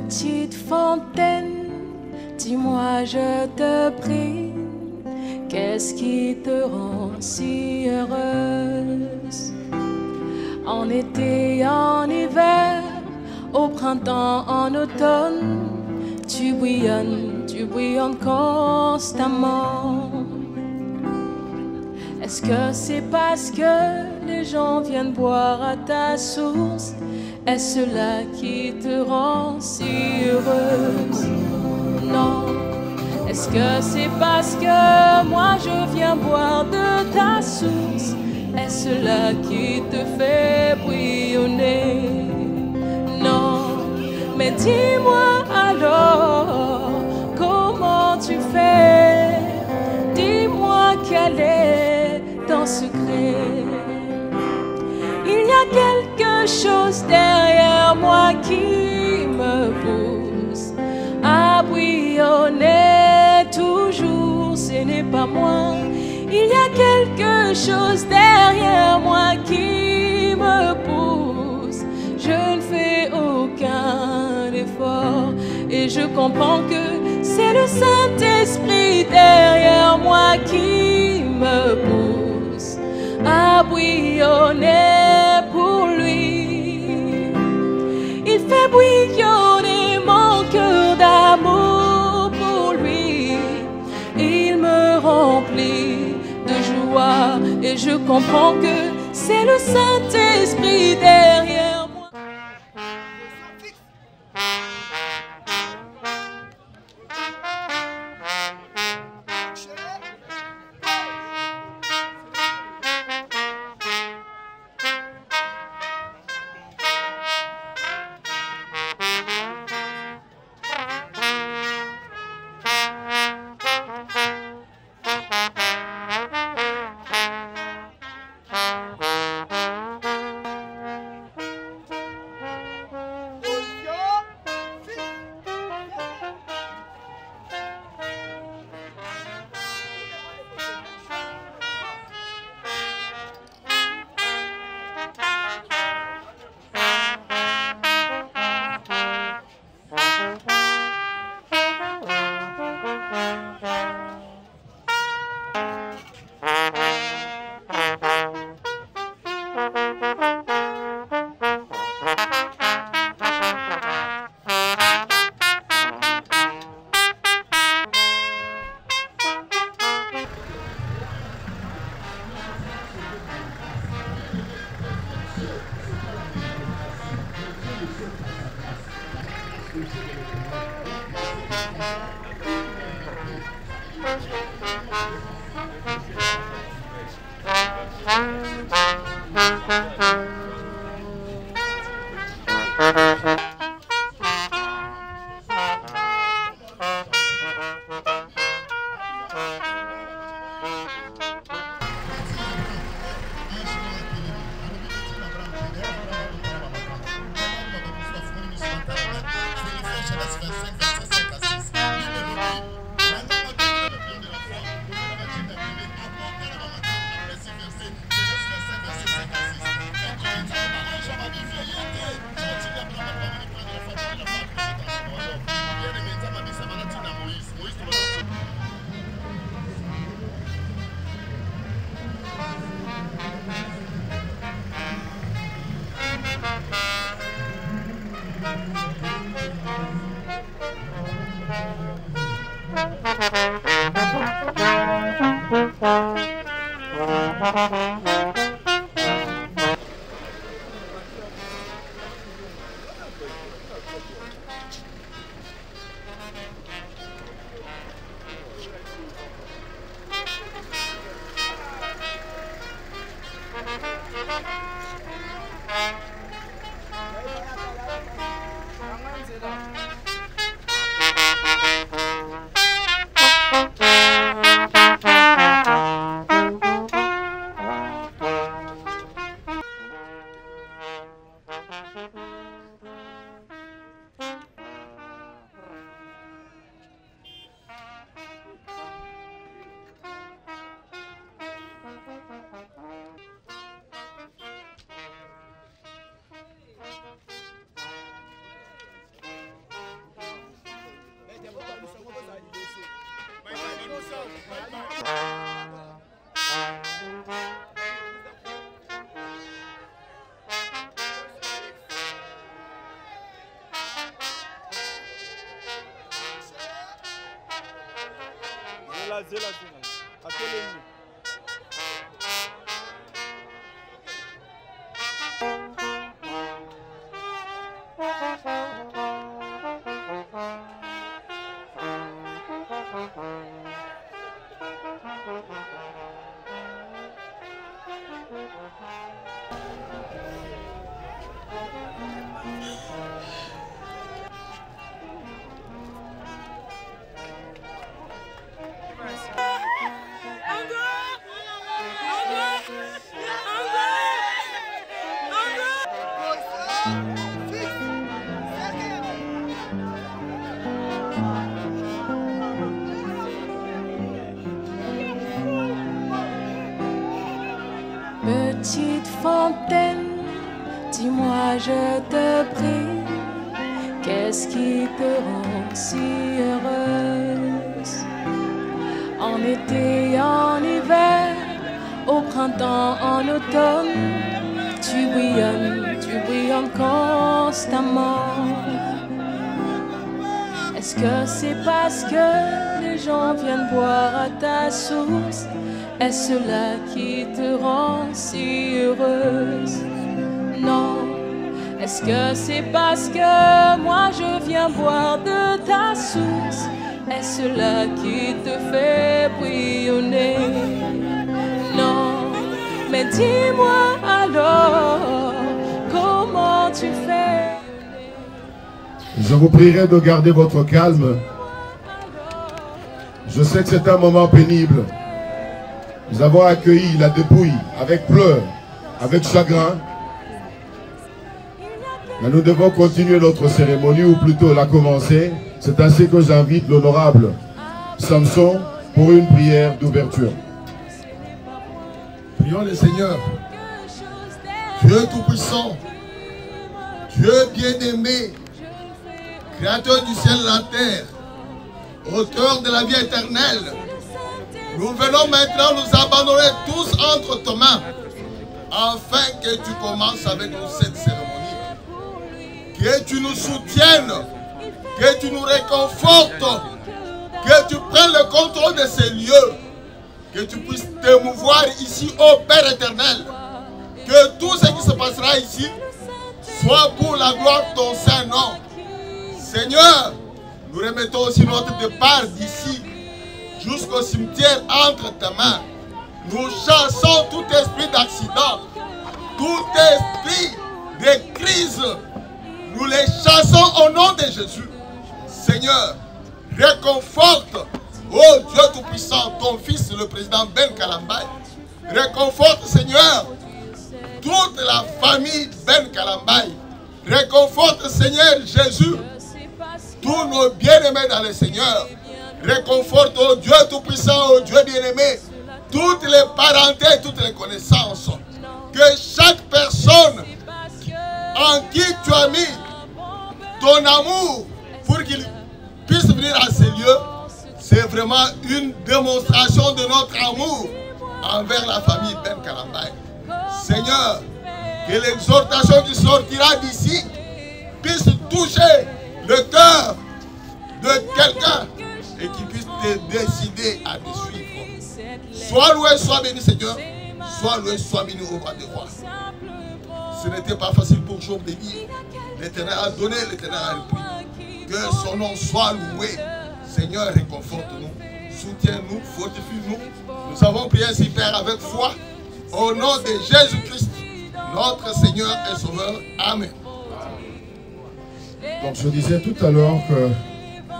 petite fontaine, dis-moi, je te prie, qu'est-ce qui te rend si heureuse? En été, en hiver, au printemps, en automne, tu bouillonnes constamment. Est-ce que c'est parce que les gens viennent boire à ta source? Est-ce cela qui te rend si heureuse? Non. Est-ce que c'est parce que moi je viens boire de ta source? Est-ce cela qui te fait bouillonner? Non. Mais dis-moi alors, comment tu fais? Dis-moi quel est ton secret. Il y a quelque chose derrière moi qui me pousse à bouillonner toujours, ce n'est pas moi. Il y a quelque chose derrière moi qui me pousse. Je ne fais aucun effort et je comprends que c'est le Saint-Esprit derrière moi qui me pousse à bouillonner pour lui. Il fait bouillonner mon cœur d'amour pour lui. Il me remplit de joie et je comprends que c'est le Saint-Esprit derrière moi. Petite fontaine, dis-moi je te prie, qu'est-ce qui te rend si heureuse? En été, en hiver, au printemps, en automne, tu brilles constamment. Est-ce que c'est parce que les gens viennent boire à ta source? Est-ce cela qui te rend si heureuse? Non. Est-ce que c'est parce que moi je viens boire de ta source? Est-ce cela qui te fait bouillonner? Non. Mais dis-moi alors, comment tu fais? Je vous prierai de garder votre calme. Je sais que c'est un moment pénible. Nous avons accueilli la dépouille avec pleurs, avec chagrin. Mais nous devons continuer notre cérémonie, ou plutôt la commencer. C'est ainsi que j'invite l'honorable Samson pour une prière d'ouverture. Prions le Seigneur. Dieu Tout-Puissant, Dieu bien-aimé, Créateur du ciel et de la terre, Auteur de la vie éternelle, nous venons maintenant nous abandonner tous entre tes mains, afin que tu commences avec nous cette cérémonie. Que tu nous soutiennes, que tu nous réconfortes, que tu prennes le contrôle de ces lieux, que tu puisses t'émouvoir ici, ô Père éternel, que tout ce qui se passera ici soit pour la gloire de ton Saint-Nom. Seigneur, nous remettons aussi notre départ d'ici jusqu'au cimetière entre tes mains. Nous chassons tout esprit d'accident, tout esprit de crise. Nous les chassons au nom de Jésus. Seigneur, réconforte, ô Dieu Tout-Puissant, ton fils, le président Ben Kalambay. Réconforte, Seigneur, toute la famille Ben Kalambay. Réconforte, Seigneur Jésus, tous nos bien-aimés dans le Seigneur. Réconforte, ô Dieu Tout-Puissant, ô Dieu bien-aimé, toutes les parentés, toutes les connaissances. Que chaque personne en qui tu as mis ton amour pour qu'il puisse venir à ces lieux, c'est vraiment une démonstration de notre amour envers la famille Ben Kalambay. Seigneur, que l'exhortation qui sortira d'ici puisse toucher le cœur de quelqu'un et qu'il puisse te décider à te suivre. Sois loué, sois béni, Seigneur. Sois loué, sois béni au roi des rois. Ce n'était pas facile pour Job de dire. L'Éternel a donné, l'Éternel a repris. Que son nom soit loué. Seigneur, réconforte-nous, soutiens-nous, fortifie-nous. Nous avons prié ainsi, Père, avec foi. Au nom de Jésus-Christ, notre Seigneur et Sauveur. Amen. Donc je disais tout à l'heure que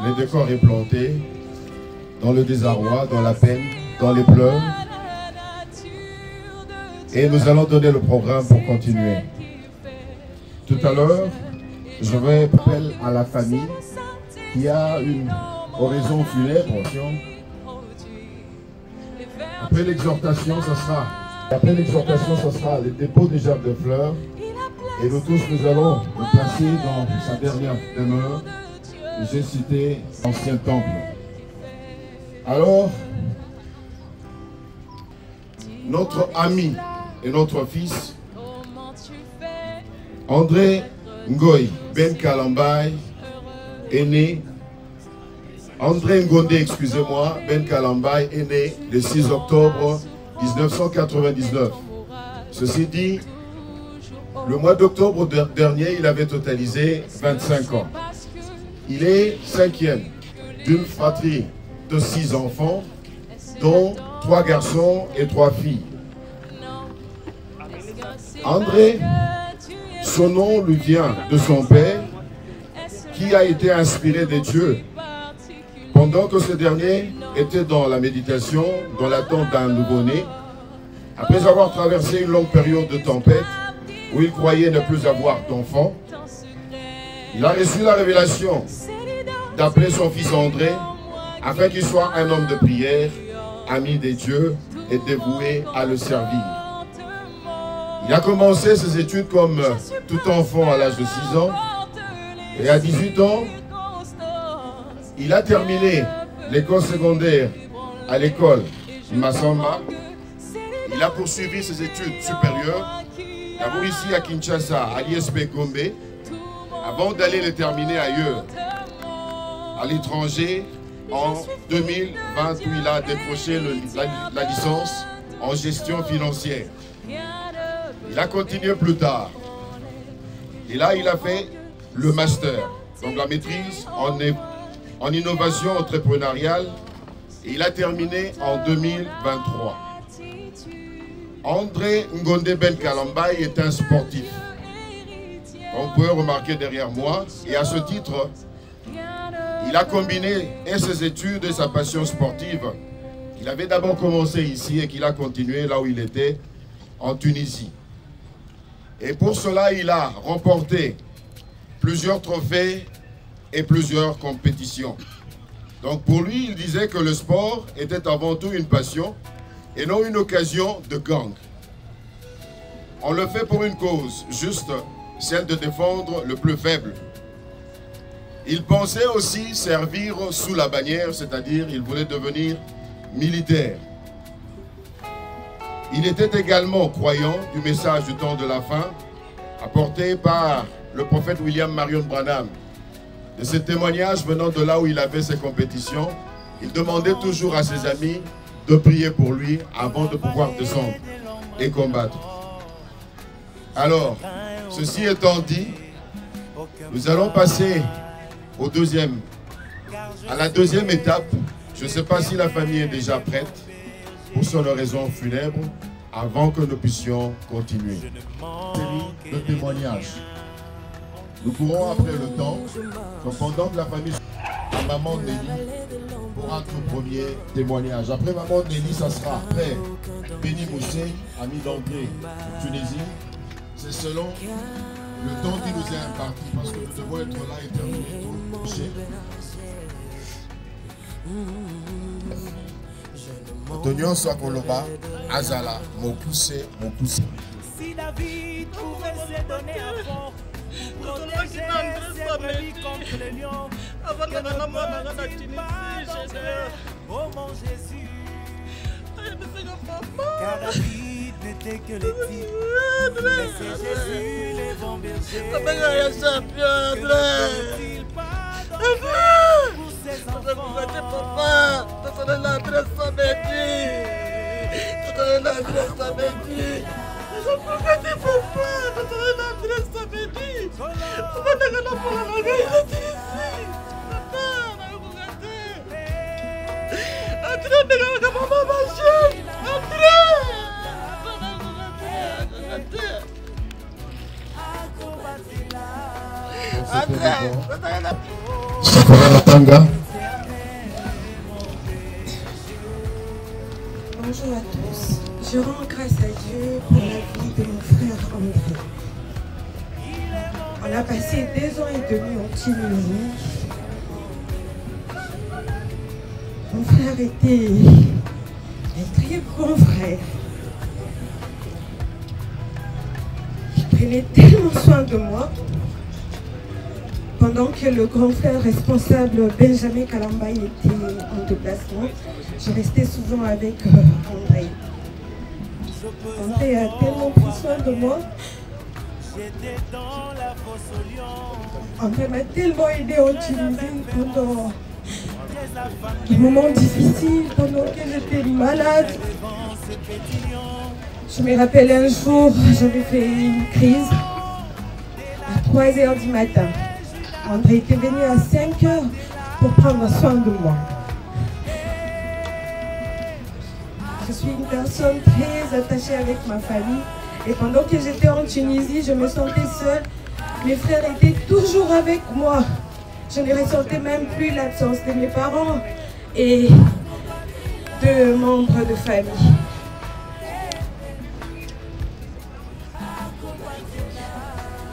le décor est planté dans le désarroi, dans la peine, dans les pleurs. Et nous allons donner le programme pour continuer. Tout à l'heure, je vais appeler à la famille qui a une oraison funèbre. Après l'exhortation, ce sera le dépôt des gerbes de fleurs. Et nous tous, nous allons le placer dans sa dernière demeure. J'ai cité l'ancien temple. Alors, notre ami et notre fils, André Ngoy Ben Kalambay, est né André Ngonde, excusez-moi, Ben Kalambay est né le 6 octobre 1999. Ceci dit, le mois d'octobre dernier, il avait totalisé 25 ans. Il est 5e d'une fratrie de 6 enfants, dont 3 garçons et 3 filles. André, son nom lui vient de son père, qui a été inspiré de Dieu pendant que ce dernier était dans la méditation, dans l'attente d'un nouveau-né. Après avoir traversé une longue période de tempête, où il croyait ne plus avoir d'enfant, il a reçu la révélation d'appeler son fils André, afin qu'il soit un homme de prière, ami des dieux et dévoué à le servir. Il a commencé ses études comme tout enfant à l'âge de 6 ans, et à 18 ans, il a terminé l'école secondaire à l'école Massamba. Il a poursuivi ses études supérieures, d'abord ici à Kinshasa, à l'ISP Gombe, avant d'aller les terminer ailleurs, à l'étranger, en 2020, où il a décroché la licence en gestion financière. Il a continué plus tard. Et là, il a fait le master, donc la maîtrise en innovation entrepreneuriale. Et il a terminé en 2023. André Ngonde Ben Kalambay est un sportif. On peut remarquer derrière moi. Et à ce titre, il a combiné et ses études et sa passion sportive. Il avait d'abord commencé ici et qu'il a continué là où il était, en Tunisie. Et pour cela, il a remporté plusieurs trophées et plusieurs compétitions. Donc pour lui, il disait que le sport était avant tout une passion et non une occasion de gang. On le fait pour une cause, juste celle de défendre le plus faible. Il pensait aussi servir sous la bannière, c'est-à-dire il voulait devenir militaire. Il était également croyant du message du temps de la fin, apporté par le prophète William Marion Branham. De ces témoignages venant de là où il avait ses compétitions, il demandait toujours à ses amis de prier pour lui avant de pouvoir descendre et combattre. Alors, ceci étant dit, nous allons passer à la deuxième étape. Je ne sais pas si la famille est déjà prête pour son oraison funèbre avant que nous puissions continuer. Série de témoignages. Nous pourrons après le temps, donc pendant que la famille, la maman Nelly pourra tout premier témoignage. Après maman Nelly, ça sera après Béni Moussé, ami d'André, Tunisie. C'est selon le temps qui nous est imparti, parce que nous devons être là et terminer tout le projet. Antonio Swakoloba, Azala, mon poussé. Si David pouvait se donner à fond, protéger ses brebis contre les lions, que ne peut-il pas d'entre oh mon Jésus? Car David n'était que les types, mais c'est Jésus les bons bergers. Que ne peut-il pas d'entre pour ses enfants? Bonjour à tous. Je rends grâce à Dieu pour la vie de mon frère André. On a passé 2 ans et demi en Tunisie. Mon frère était un très grand frère. Il prenait tellement soin de moi. Pendant que le grand frère responsable Benjamin Kalambay était en déplacement, je restais souvent avec André. André a tellement pris soin de moi. André m'a tellement aidé en Tunisie pendant les moments difficiles pendant que j'étais malade. Je me rappelle un jour, j'avais fait une crise à 3 h du matin. André était venu à 5 h pour prendre soin de moi. Je suis une personne très attachée avec ma famille. Et pendant que j'étais en Tunisie, je me sentais seule. Mes frères étaient toujours avec moi. Je ne ressentais même plus l'absence de mes parents et de membres de famille.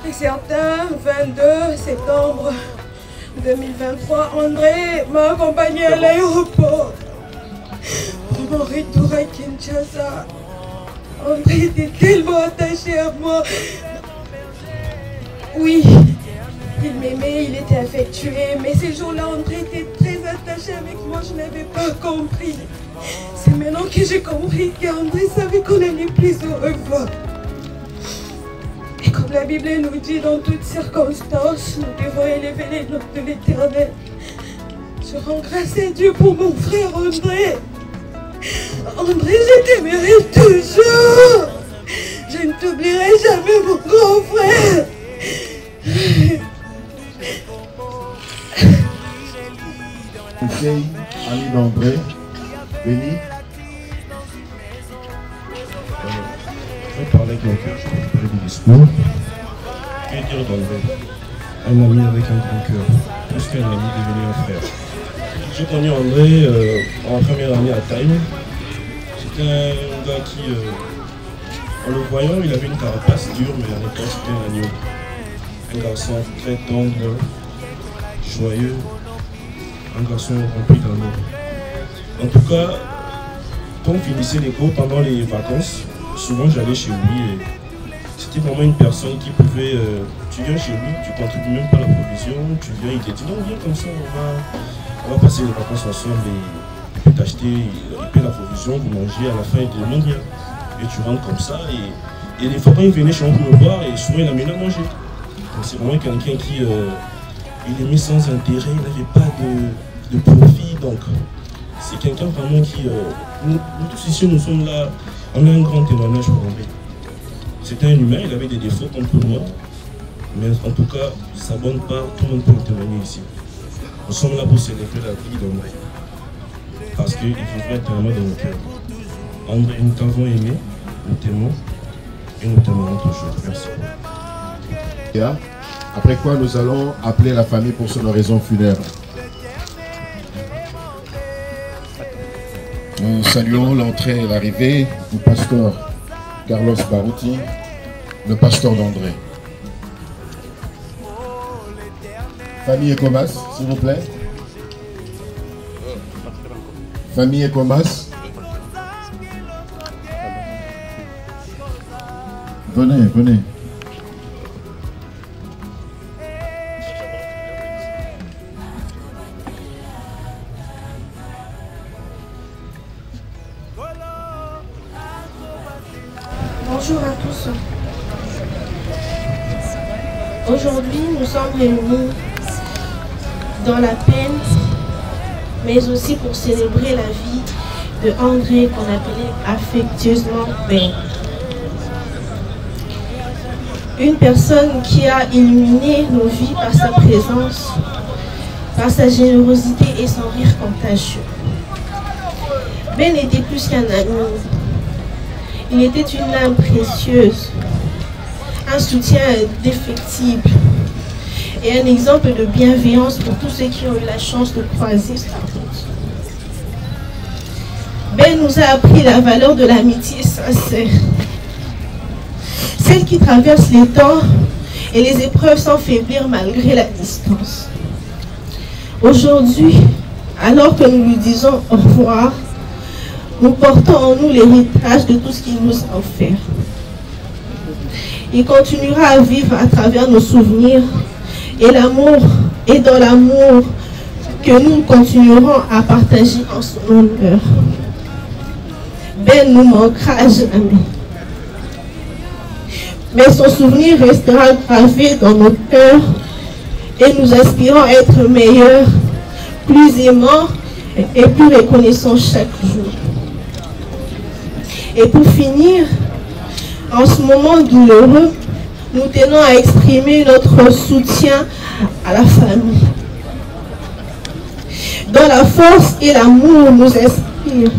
Et certain 22 septembre 2023, André m'a accompagné à l'aéroport pour mon retour à Kinshasa. André était tellement attaché à moi. Oui, il m'aimait, il était affectueux, mais ces jours-là, André était très attaché avec moi, je n'avais pas compris. C'est maintenant que j'ai compris qu'André savait qu'on allait plus heureux. Et comme la Bible nous dit, dans toutes circonstances, nous devons élever les noms de l'Éternel. Je rends grâce à Dieu pour mon frère André. André, je t'aimerai toujours. Je ne t'oublierai jamais, mon grand frère. Conseil, ami d'André, Béni. Je vais parler avec mon cœur, je vais parler du discours. Que dire d'André? Un ami avec un grand cœur, plus qu'un ami devenu un frère. J'ai connu André en première année à Time. C'était un gars qui, en le voyant, il avait une carapace dure, mais en même temps c'était un agneau. Un garçon très tendre, joyeux, un garçon rempli d'amour. En tout cas, quand on finissait les cours pendant les vacances, souvent j'allais chez lui et c'était vraiment une personne qui pouvait... tu viens chez lui, tu ne contribues même pas à la provision, tu viens, il te dit non, viens comme ça, on va passer les vacances ensemble et il peut t'acheter, il paie la provision, vous mangez, à la fin il te demande bien. Et tu rentres comme ça et des fois quand il venait chez moi pour me voir, et souvent il amenait à manger. C'est vraiment quelqu'un qui il aimait sans intérêt, il n'avait pas de profit, donc c'est quelqu'un vraiment qui... nous tous ici nous sommes là, on a un grand témoignage pour André. C'était un humain, il avait des défauts comme tout le monde, mais en tout cas, sa bonne part, tout le monde peut le témoigner ici. Nous sommes là pour célébrer la vie d'André, parce qu'il vivrait éternellement dans nos cœurs. André, nous t'avons aimé, nous t'aimons et nous t'aimerons toujours. Merci. Après quoi, nous allons appeler la famille pour son oraison funèbre. Nous saluons l'entrée et l'arrivée du pasteur Carlos Barouti, le pasteur d'André. Famille Ecomas, s'il vous plaît. Famille Ecomas. Venez, venez. Bonjour à tous. Aujourd'hui, nous sommes réunis dans la peine, mais aussi pour célébrer la vie de André, qu'on appelait affectueusement Ben. Une personne qui a illuminé nos vies par sa présence, par sa générosité et son rire contagieux. Ben était plus qu'un ami. Il était une âme précieuse, un soutien indéfectible et un exemple de bienveillance pour tous ceux qui ont eu la chance de croiser sa route. Ben nous a appris la valeur de l'amitié sincère, celle qui traverse les temps et les épreuves sans faiblir malgré la distance. Aujourd'hui, alors que nous lui disons au revoir, nous portons en nous l'héritage de tout ce qu'il nous a offert. Il continuera à vivre à travers nos souvenirs et l'amour, et dans l'amour que nous continuerons à partager en son honneur. Ben nous manquera à jamais. Mais son souvenir restera gravé dans nos cœurs et nous aspirons à être meilleurs, plus aimants et plus reconnaissant chaque jour. Et pour finir, en ce moment douloureux, nous tenons à exprimer notre soutien à la famille, dont la force et l'amour nous inspirent.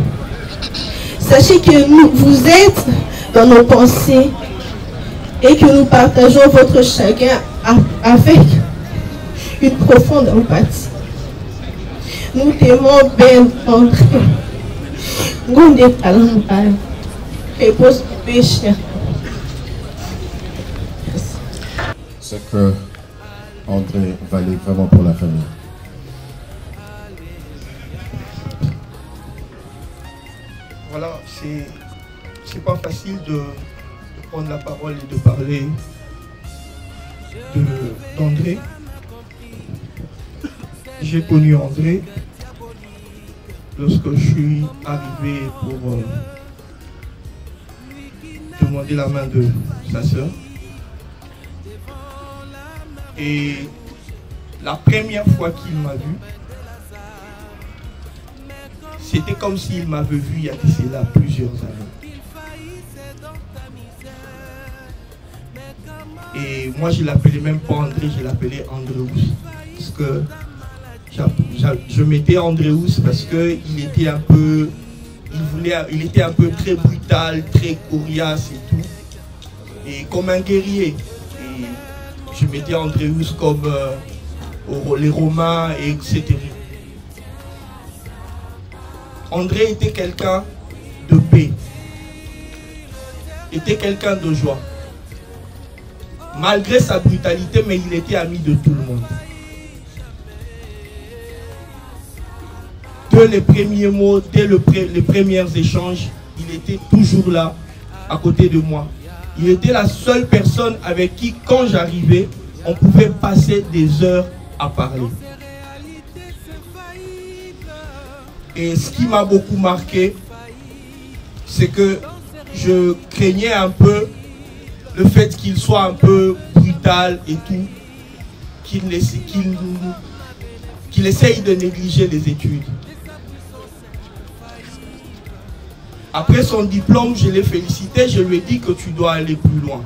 Sachez que vous êtes dans nos pensées et que nous partageons votre chagrin avec une profonde empathie. Nous t'aimons bien André. Gonde Palambal. Repose péché. Ce que André valait vraiment pour la famille. Voilà, c'est pas facile de prendre la parole et de parler d'André. J'ai connu André lorsque je suis arrivé pour demander la main de sa sœur. Et la première fois qu'il m'a vu, c'était comme s'il m'avait vu il y a là plusieurs années. Et moi je l'appelais même pas André, je l'appelais Andréus. Parce que je mettais Andréus parce qu'il était un peu, il était un peu très brutal, très coriace et tout. Et comme un guerrier. Et je mettais Andréus comme les Romains, etc. André était quelqu'un de paix, était quelqu'un de joie. Malgré sa brutalité, mais il était ami de tout le monde. Dès les premiers mots, dès les premiers échanges, il était toujours là, à côté de moi. Il était la seule personne avec qui, quand j'arrivais, on pouvait passer des heures à parler. Et ce qui m'a beaucoup marqué, c'est que je craignais un peu le fait qu'il soit un peu brutal et tout, qu'il essaye de négliger les études. Après son diplôme, je l'ai félicité, je lui ai dit que tu dois aller plus loin.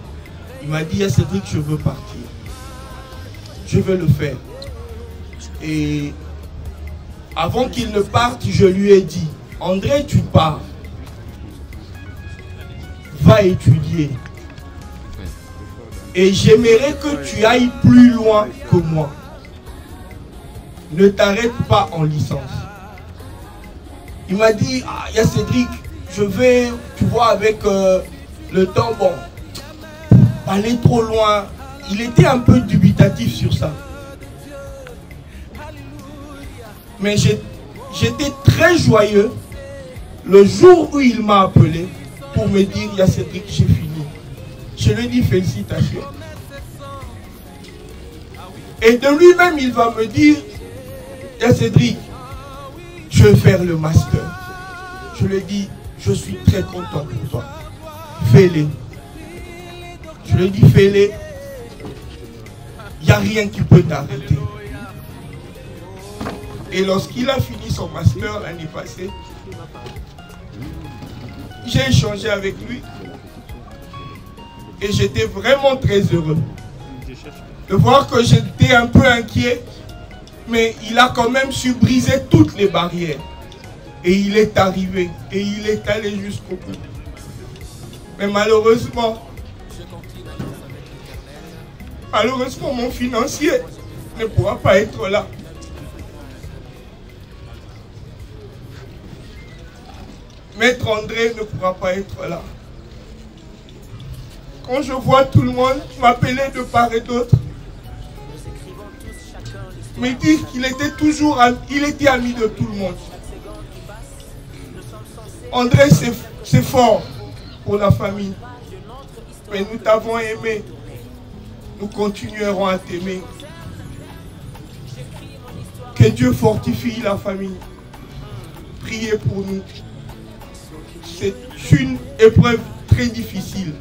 Il m'a dit, Cédric, je veux partir. Je veux le faire. Et avant qu'il ne parte, je lui ai dit, André, tu pars. Va étudier. Et j'aimerais que tu ailles plus loin que moi. Ne t'arrête pas en licence. Il m'a dit, ah, il y a Cédric, je vais, tu vois, avec le temps, bon, aller trop loin. Il était un peu dubitatif sur ça. Mais j'étais très joyeux le jour où il m'a appelé pour me dire, il y a Cédric, j'ai fini. Je lui ai dit félicitations. Et de lui-même, il va me dire, il y a Cédric, je vais faire le master. Je lui ai dit, je suis très content pour toi. Fais-le. Je lui ai dit, fais-le. Il n'y a rien qui peut t'arrêter. Et lorsqu'il a fini son master l'année passée, j'ai échangé avec lui. Et j'étais vraiment très heureux de voir que j'étais un peu inquiet. Mais il a quand même su briser toutes les barrières. Et il est arrivé. Et il est allé jusqu'au bout. Mais malheureusement, mon financier ne pourra pas être là. Maître André ne pourra pas être là. Quand je vois tout le monde m'appeler de part et d'autre, me dire qu'il était toujours, il était ami de tout le monde. André, c'est fort pour la famille. Mais nous t'avons aimé. Nous continuerons à t'aimer. Que Dieu fortifie la famille. Priez pour nous. C'est une épreuve très difficile.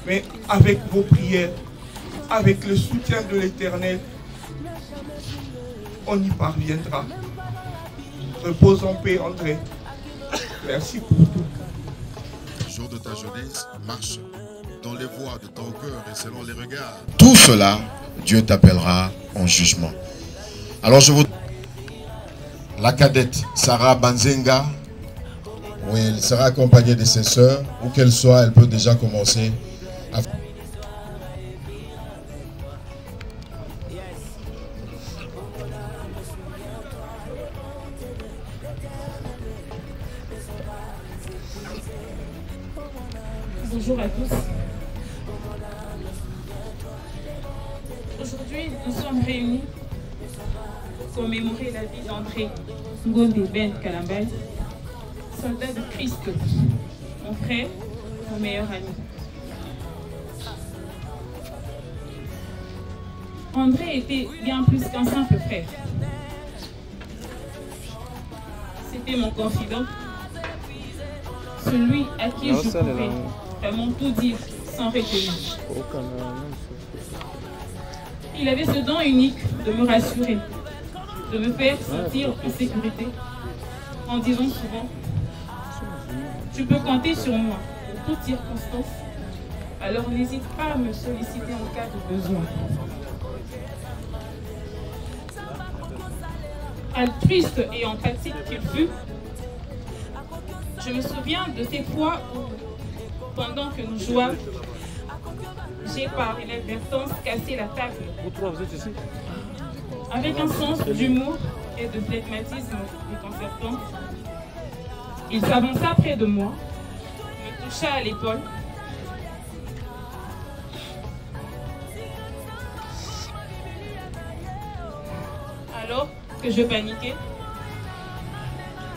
Mais avec vos prières, avec le soutien de l'Éternel, on y parviendra. Repose en paix, André. Merci pour tout. Le jour de ta jeunesse, marche dans les voies de ton cœur et selon les regards. Tout cela, Dieu t'appellera en jugement. Alors je vous... La cadette Sarah Banzenga, oui, elle sera accompagnée de ses sœurs. Où qu'elle soit, elle peut déjà commencer à... Bonjour à tous. Aujourd'hui, nous sommes réunis pour commémorer la vie d'André Ngombe Ben Kalambay, soldat de Christ, mon frère, mon meilleur ami. André était bien plus qu'un simple frère. C'était mon confident, celui à qui je pouvais vraiment tout dire sans retenir. Il avait ce don unique de me rassurer, de me faire sentir en sécurité, en disant souvent « Tu peux compter sur moi pour toutes circonstances, alors n'hésite pas à me solliciter en cas de besoin. » Altruiste et empathique qu'il fut, je me souviens de ces fois où, pendant que nous jouâmes, j'ai par inadvertance cassé la table. Avec un sens d'humour et de flegmatisme déconcertant, il s'avança près de moi, me toucha à l'épaule. Alors que je paniquais,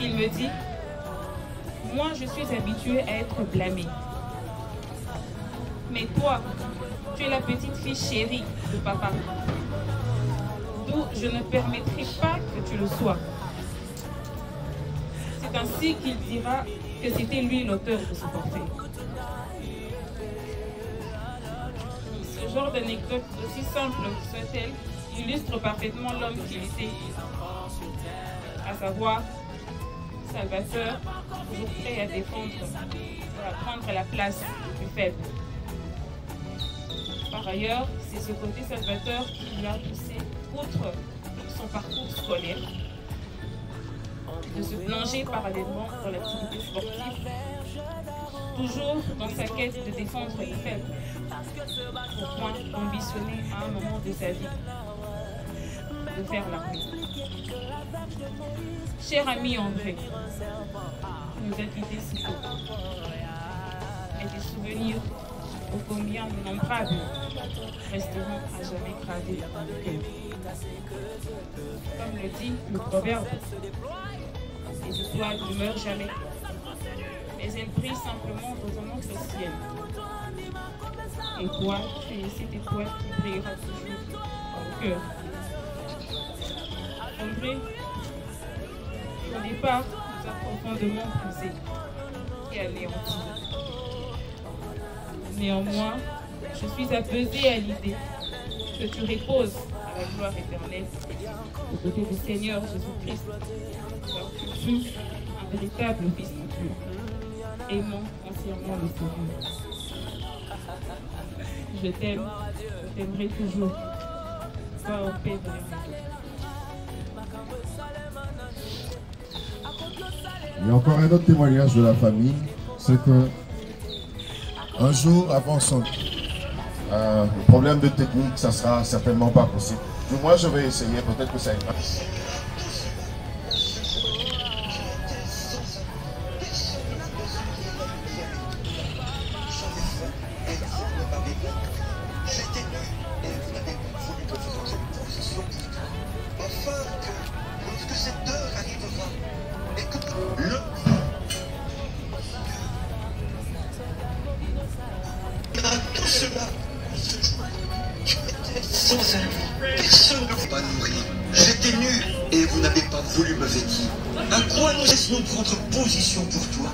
il me dit « Moi, je suis habituée à être blâmée. Mais toi, tu es la petite fille chérie de papa. D'où je ne permettrai pas que tu le sois. » C'est ainsi qu'il dira que c'était lui l'auteur de ce portrait. Ce genre d'anecdote, aussi simple soit-elle, illustre parfaitement l'homme qu'il était, à savoir Salvateur, toujours prêt à défendre, à prendre la place du faible. Par ailleurs, c'est ce côté Salvateur qui l'a poussé, outre son parcours scolaire, de se plonger parallèlement dans l'activité sportive, toujours dans sa quête de défendre les faibles, au point d'ambitionner à un moment de sa vie de faire l'armée. Cher ami André, nous a quittés si tôt, et des souvenirs ô combien innombrables resteront à jamais gravés dans le cœur. Comme le dit le proverbe, les étoiles ne meurent jamais, mais elles brillent simplement dans un autre ciel. Et toi, tu es cette étoile qui brillera toujours dans le cœur. André, au départ, nous a profondément brisé et anéanti. Néanmoins, je suis apaisée à l'idée que tu reposes à la gloire éternelle aux côtés du Seigneur Jésus-Christ, car tu fus un véritable fils de Dieu, aimant entièrement le Seigneur. Je t'aime, je t'aimerai toujours. Sois en paix dans les mains. Il y a encore un autre témoignage de la famille, c'est que un jour avant son problème de technique, ça sera certainement pas possible. Du moins, je vais essayer, peut-être que ça ira. Personne ne vous a nourri. J'étais nu et vous n'avez pas voulu me vêtir. À quoi nous laissons prendre position pour toi,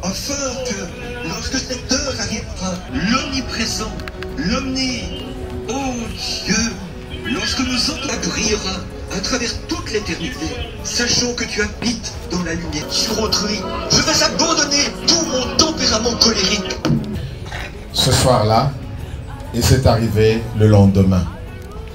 afin que, lorsque cette heure arrivera, l'omniprésent, l'omni, oh Dieu, lorsque lorsque nous entendons brillera à travers toute l'éternité, sachant que tu habites dans la lumière. Sur autrui, je vais abandonner tout mon tempérament colérique. Ce soir-là, et c'est arrivé le lendemain.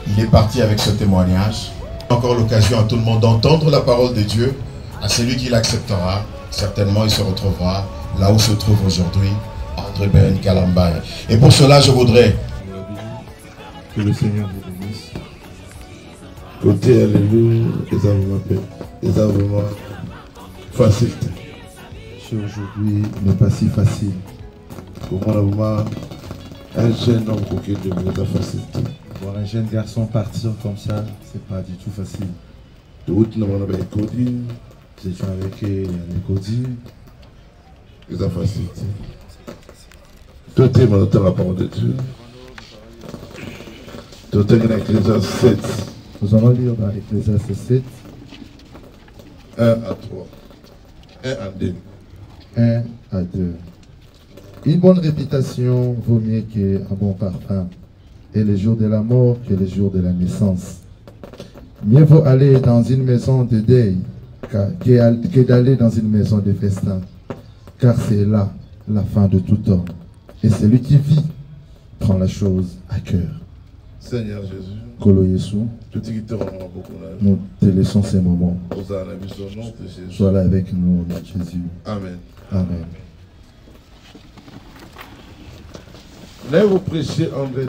Il est parti avec ce témoignage. Encore l'occasion à tout le monde d'entendre la parole de Dieu. À celui qui l'acceptera, certainement il se retrouvera là où se trouve aujourd'hui André Ben Kalambay. Et pour cela, je voudrais que le Seigneur vous bénisse. Côté alléluia, et ça vraiment facile. Aujourd'hui n'est pas si facile. Pour moi, vraiment, un jeune homme qui de la facilité. Voir un jeune garçon partir comme ça, c'est pas du tout facile. D'autres nous avons avec Codine, j'étais avec les Codine, et ça facilité. Tout est dans la parole de Dieu. Tout est dans Ecclésiaste 7. Nous allons lire dans Ecclésiaste 7. 1 à 3. 1 à 2. 1 à 2. Une bonne réputation vaut mieux qu'un bon parfum, et les jours de la mort que les jours de la naissance. Mieux vaut aller dans une maison de deuil que d'aller dans une maison de festin, car c'est là la fin de tout homme. Et celui qui vit prend la chose à cœur. Seigneur Jésus, nous te laissons ces moments. Sois là avec nous, Lord Jésus. Amen. Amen. Là, vous prêchez André.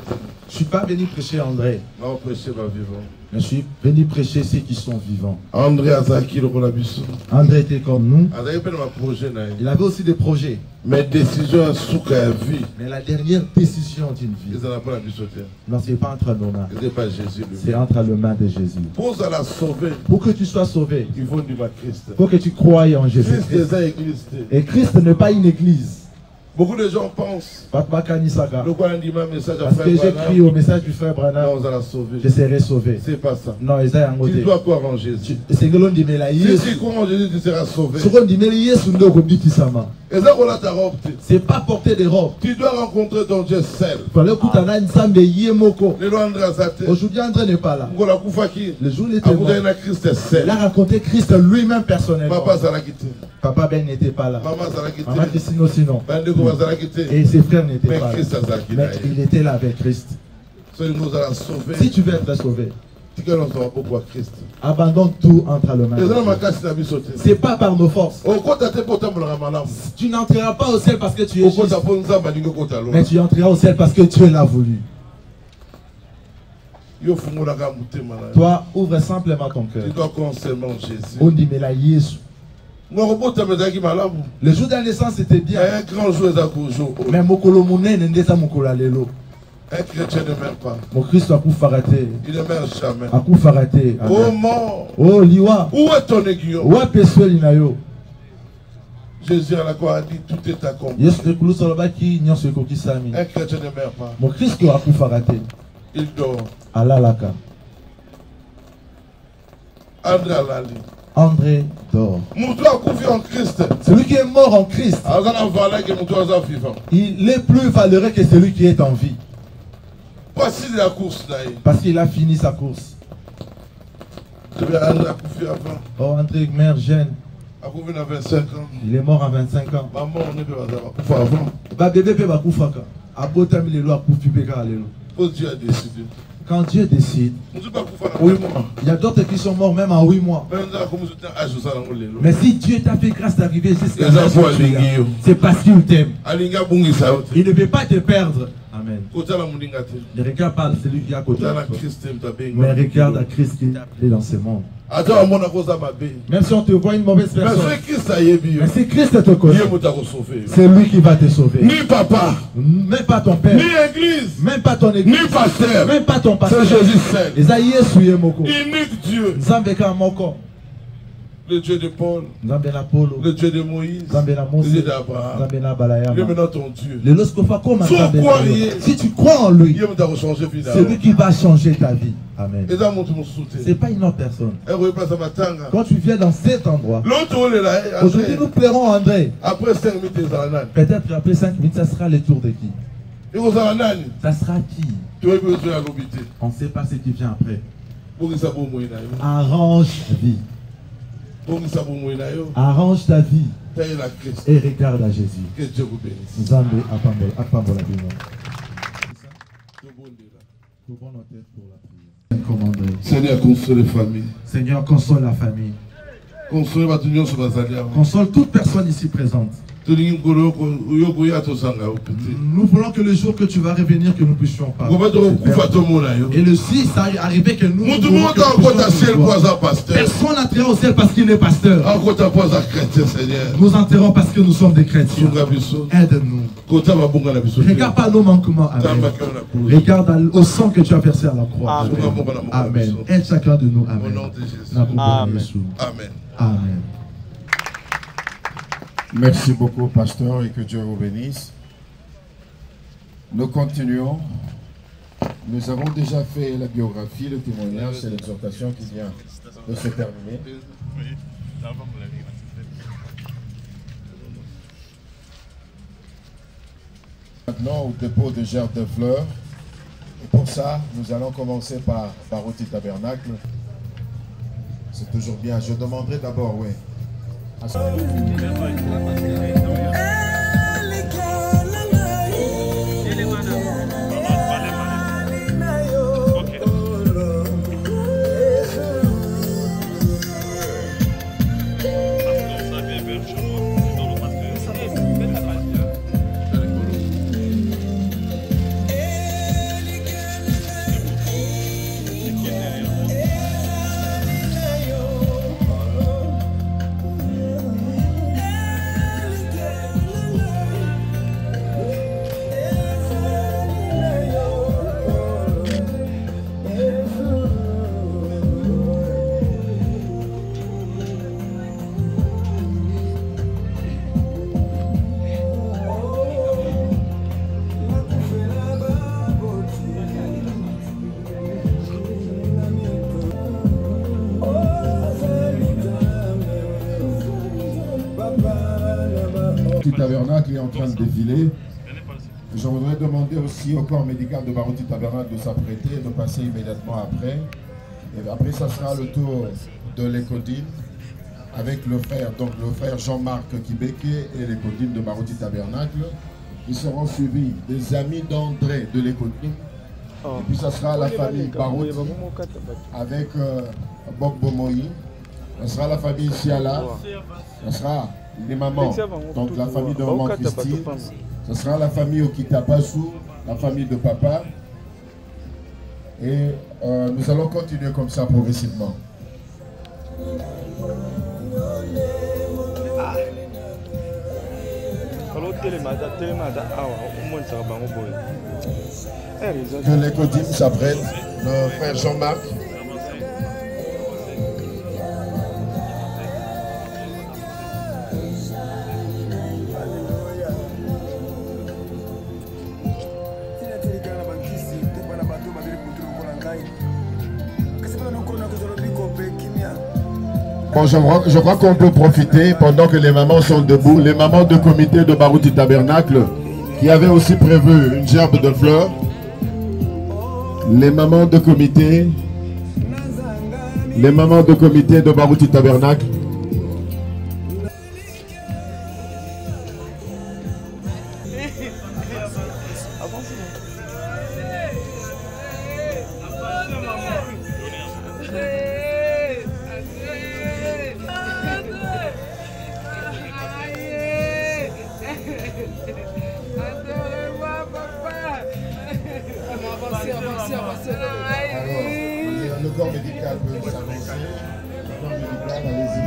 Je ne suis pas venu prêcher André. Non, prêcher ma vivant. Je suis venu prêcher ceux qui sont vivants. André Azaki, le Rolabisson. André était comme nous. Il avait aussi des projets. Mais décision à vie. Mais la dernière décision d'une vie. Non, ce n'est pas entre nos mains. C'est entre les mains de Jésus. Pour que tu sois sauvé, il faut que tu croies en Jésus. Et Christ n'est pas une église. Beaucoup de gens pensent parce que j'écris au message du frère Branham, je serai sauvé. C'est pas ça. Non, tu dois croire en Jésus. Si tu crois en Jésus, tu seras sauvé. C'est pas porter des robes. Tu dois rencontrer ton Dieu seul. Aujourd'hui, André n'est pas là. Le jour où il était mort, il a rencontré Christ lui-même personnellement. Papa Ben n'était pas là. Maman Christine sinon. Et ses frères n'étaient pas là. Mais il était là avec Christ. Si tu veux être sauvé, abandonne tout entre les mains. C'est pas par nos forces. Tu n'entreras pas au ciel parce que tu es juste. Mais tu entreras au ciel parce que Dieu l'a voulu. Toi, ouvre simplement ton cœur. Tu dois constamment Jésus. On dit mais là Jésus. Le jour de la naissance c'était bien. Un grand jour mais un chrétien ne meurt pas. Mon Christ a raté. Il ne meurt jamais. A raté. Comment? Oh liwa. Où est ton aiguillon? Où est personne inayo? Jésus à la croix a dit tout est accompli. Un chrétien ne meurt pas. Mon Christ a raté. Il dort. Alalaka. André Alali. André dort. Celui qui est mort en Christ, il est plus valeureux que celui qui est en vie. Parce qu'il a fini sa course. Oh, André meurt jeune. Il est mort à 25 ans. Dieu a décidé. Quand Dieu décide, il y a d'autres qui sont morts même en 8 mois. Mais si Dieu t'a fait grâce d'arriver jusqu'à là, c'est parce qu'il t'aime. Il ne veut pas te perdre. Amen. Ne regarde pas celui qui est à côté. Mais regarde à Christ qui est appelé dans ce monde. Même si on te voit une mauvaise personne, mais si Christ te connaît, c'est lui qui va te sauver. Ni papa, même pas ton père, ni église, même pas ton église, ni pasteur, même pas ton pasteur. C'est Jésus seul. Unique Dieu. Le Dieu de Paul, le Dieu de Moïse, le Dieu d'Abraham, il est maintenant ton Dieu. Si tu crois en lui, c'est lui qui va changer ta vie. Amen. C'est pas une autre personne. Quand tu viens dans cet endroit, aujourd'hui nous pleurons André. Peut-être après 5 minutes, ça sera le tour de qui? Ça sera qui? On ne sait pas ce qui vient après. Arrange ta vie. Arrange ta vie. Et regarde à Jésus. Que Dieu vous bénisse. Nzambe apambola bino. Couvrons nos têtes pour la prière. Seigneur, console les familles. Seigneur, console la famille. Console toute personne ici présente. Nous voulons que le jour que tu vas revenir, que nous puissions parler. Et le 6, ça est arrivé que nous personne n'entrera au ciel parce qu'il est pasteur. Nous enterrons parce que nous sommes des chrétiens. Aide-nous. Regarde pas nos manquements. Amen. Regarde au sang que tu as versé à la croix. Amen. Amen. Aide chacun de nous. Amen. Amen. Amen. Merci beaucoup, pasteur, et que Dieu vous bénisse. Nous continuons. Nous avons déjà fait la biographie, le témoignage, c'est l'exhortation qui vient de se terminer. Maintenant, au dépôt de gerbes de fleurs. Et pour ça, nous allons commencer par Barouti Tabernacle. C'est toujours bien. Je demanderai d'abord, oui. Tabernacle est en train de défiler. Je voudrais demander aussi au corps médical de Barouti Tabernacle de s'apprêter et de passer immédiatement après. Et après, ça sera le tour de l'Écodine avec le frère Jean-Marc Kibeke et l'Écodine de Barouti Tabernacle. Ils seront suivis des amis d'André de l'Écodine. Et puis, ça sera la famille Barouti avec Bob Bomoï. Ça sera la famille Siala. Ça sera les mamans, donc la famille de maman Christine, ce sera la famille Okitapasou, la famille de papa, et nous allons continuer comme ça progressivement. Que l'Écodime s'apprête, le frère Jean-Marc. Bon, je crois qu'on peut profiter pendant que les mamans sont debout, les mamans de comité de Barouti Tabernacle qui avaient aussi prévu une gerbe de fleurs. Les mamans de comité de Barouti Tabernacle. Le corps médical peut s'avancer. Le corps médical, allez-y.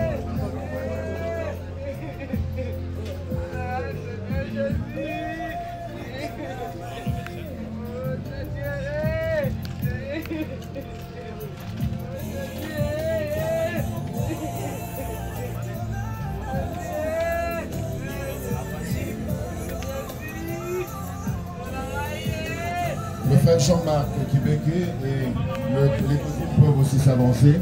Le frère Jean-Marc Kibeke et les petits peuvent aussi s'avancer.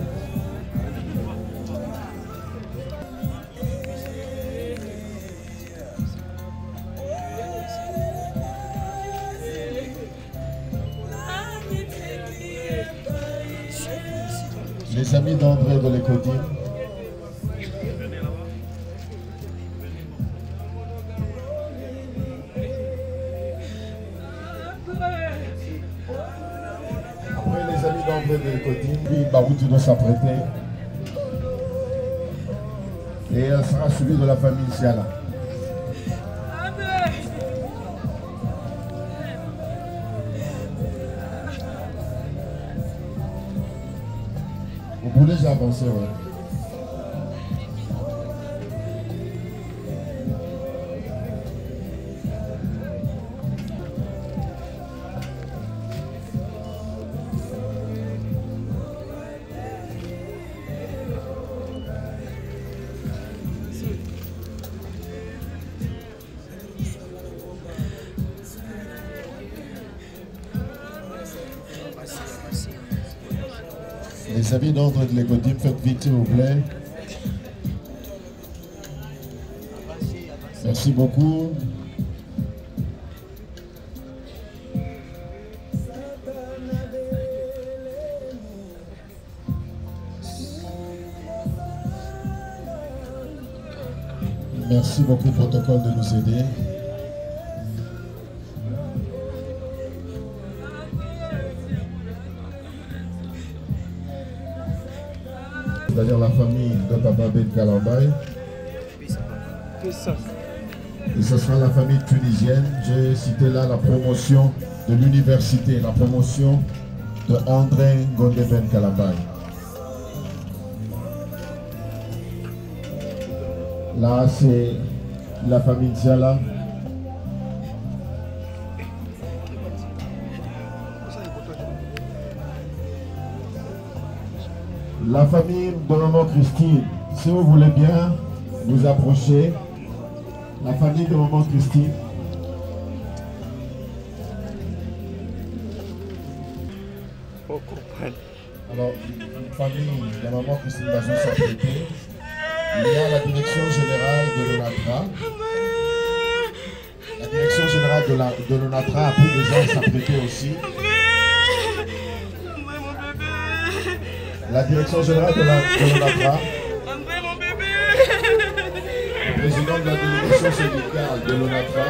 Les amis d'André de l'Écodine. Après les amis d'André de l'Écodine, puis Barouti doit s'apprêter. Et elle sera suivie de la famille Siala. Vous voulez déjà avancer, ouais. Les amis d'André de l'Écodine, faites vite s'il vous plaît. Merci beaucoup. Merci beaucoup protocole de nous aider. C'est-à-dire la famille de Papa Ben Kalambay. Et ce sera la famille tunisienne. J'ai cité là la promotion de l'université, la promotion de André Gondé Ben Kalambay. Là, c'est la famille Diala. La famille de maman Christine, si vous voulez bien vous approcher. La famille de maman Christine. Alors, famille de maman Christine va juste s'apprêter. Il y a la direction générale de l'ONATRA. La direction générale de l'ONATRA a pu déjà s'apprêter aussi. La direction générale de l'ONATRA. Le président de la délégation syndicale de l'ONATRA.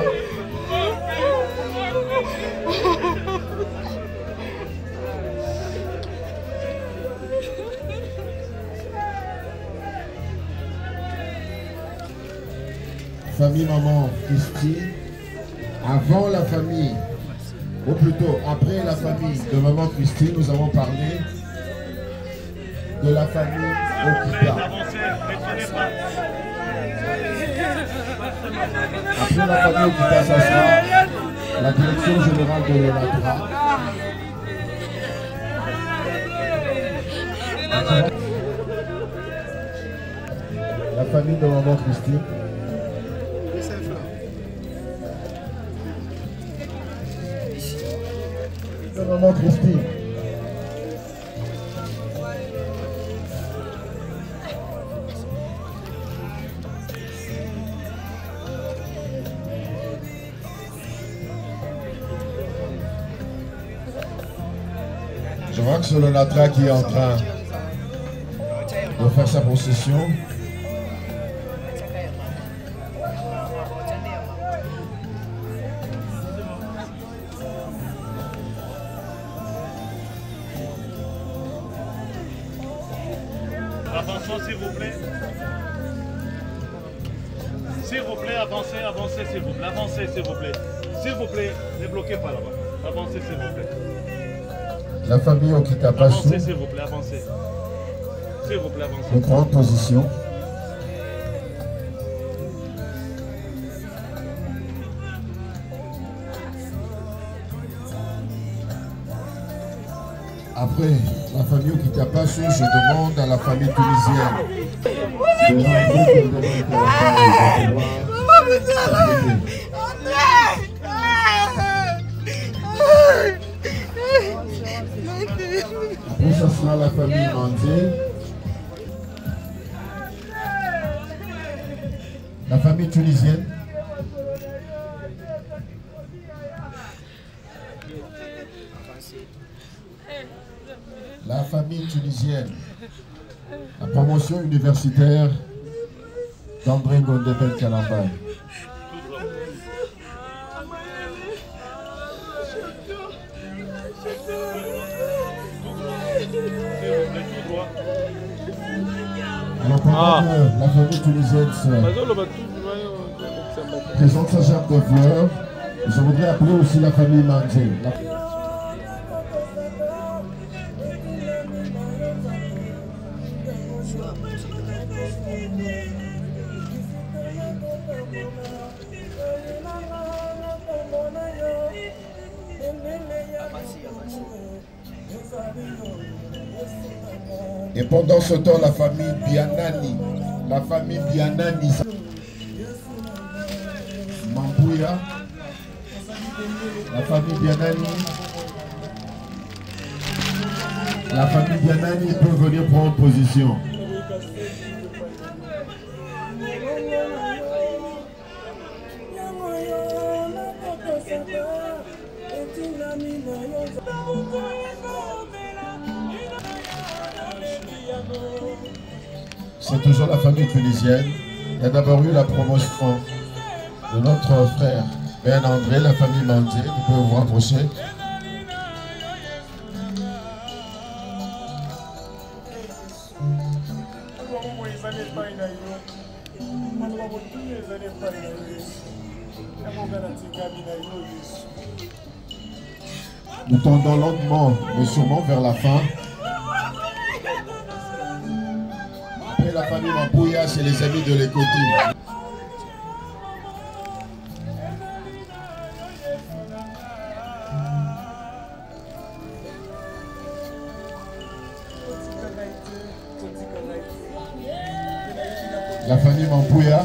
Famille maman Christine, avant la famille, ou plutôt après la famille de maman Christine, nous avons parlé de la famille Okita. Après la famille Okita, ça sera la direction générale de l'ONATRA. La famille de maman Christine. De maman Christine. Je vois que c'est l'ONATRA qui est en train de faire sa procession. Avançons s'il vous plaît. S'il vous plaît, avancez, avancez s'il vous plaît. Avancez s'il vous plaît. S'il vous plaît, ne bloquez pas là-bas. Avancez s'il vous plaît. La famille Okita Passou. Avancez s'il vous plaît, avancez. S'il vous plaît, avancez. De prendre position. Après la famille Okita Passou, je demande à la famille tunisienne de rentrer pour Après, ça sera la famille Mandé. La famille tunisienne. La la famille tunisienne, la promotion universitaire d'André Gondebel Kalambay. Alors pendant que la famille tunisienne présente sa gerbe de fleurs, je voudrais appeler aussi la famille Mandé. Et pendant ce temps, la famille Bianani, Mambouya, la famille Bianani peut venir prendre position. C'est toujours la famille tunisienne. Il y a d'abord eu la promotion de notre frère Ben André, la famille Mandé. Vous pouvez vous rapprocher. Nous tendons lentement mais sûrement vers la fin. Après la famille Mambouya, c'est les amis de l'écoutille. La famille Mambouya.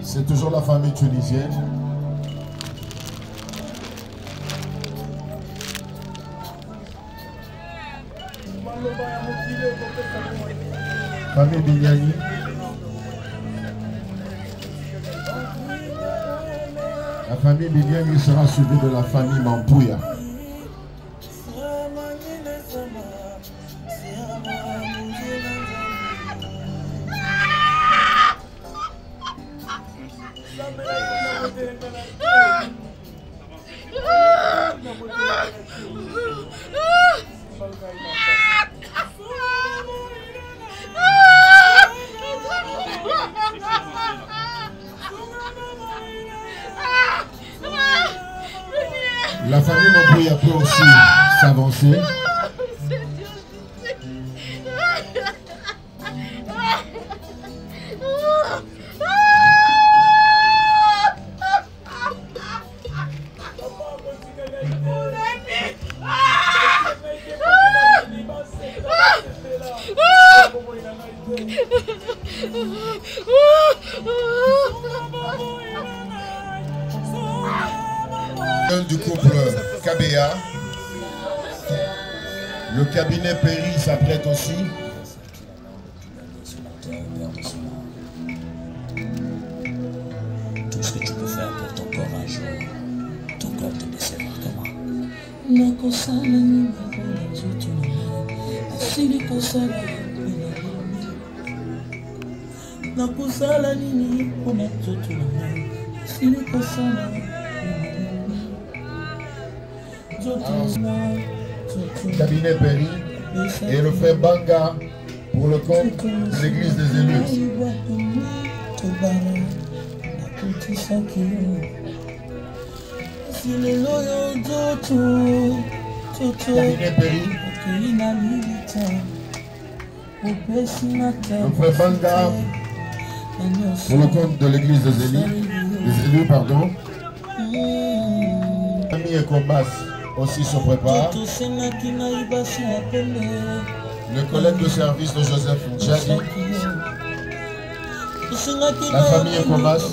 C'est toujours la famille tunisienne. Famille Bignani. La famille Bignani sera suivie de la famille Mambouya. La famille Mambouya peut aussi s'avancer. Du couple KBA, le cabinet Perry s'apprête aussi. Tout ce que tu peux faire pour ton corps un jour, ton corps te décevra comment? Cabinet Perry et le frère Banga pour le compte de l'église des élus. Cabinet Perry, le frère Banga pour le compte de l'église des élus, pardon. famille Comas aussi se prépare. Le collègue de service de Joseph Djadi. La famille Comas.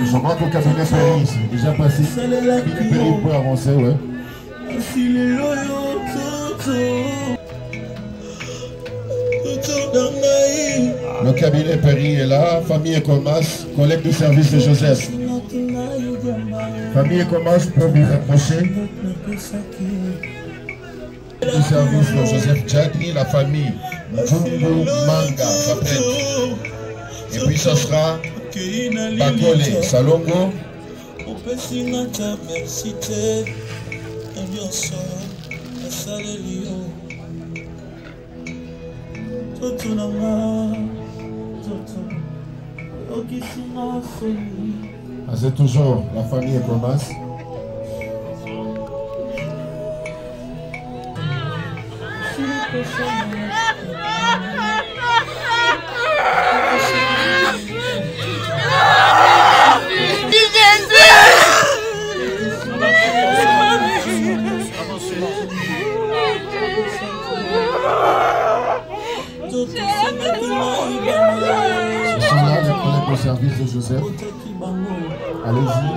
Je crois que le cabinet Perry est déjà passé. Perry peut avancer, ouais. Le cabinet Perry est là. Famille Comas, collègue de service de Joseph. Famille Comas peut vous rapprocher. Le service de Joseph Djadi, la famille Njungu Manga s'appelle. Et puis ça sera Bakole Salongo. C'est toujours la famille Comas. Au service de Joseph. Allez-y.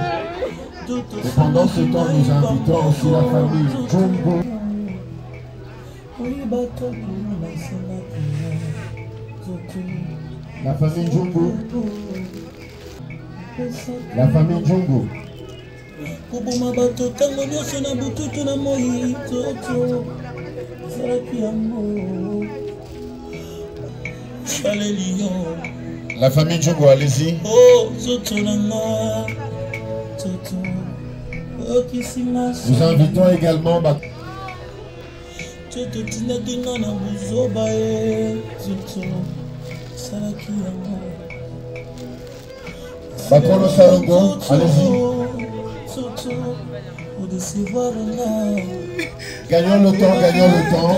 Et pendant ce temps, nous invitons aussi la famille Njungu. La famille Njungu. La famille Njungu. La famille Njungu, allez-y. Nous invitons également Bakolo Salongo, allez-y. Gagnons le temps, gagnons le temps.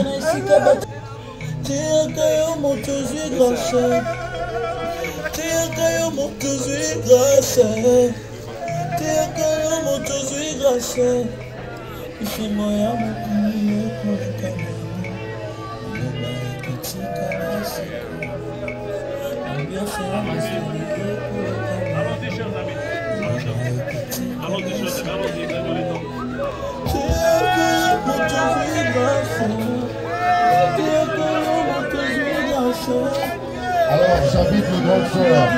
Alors j'invite les grandes sœurs,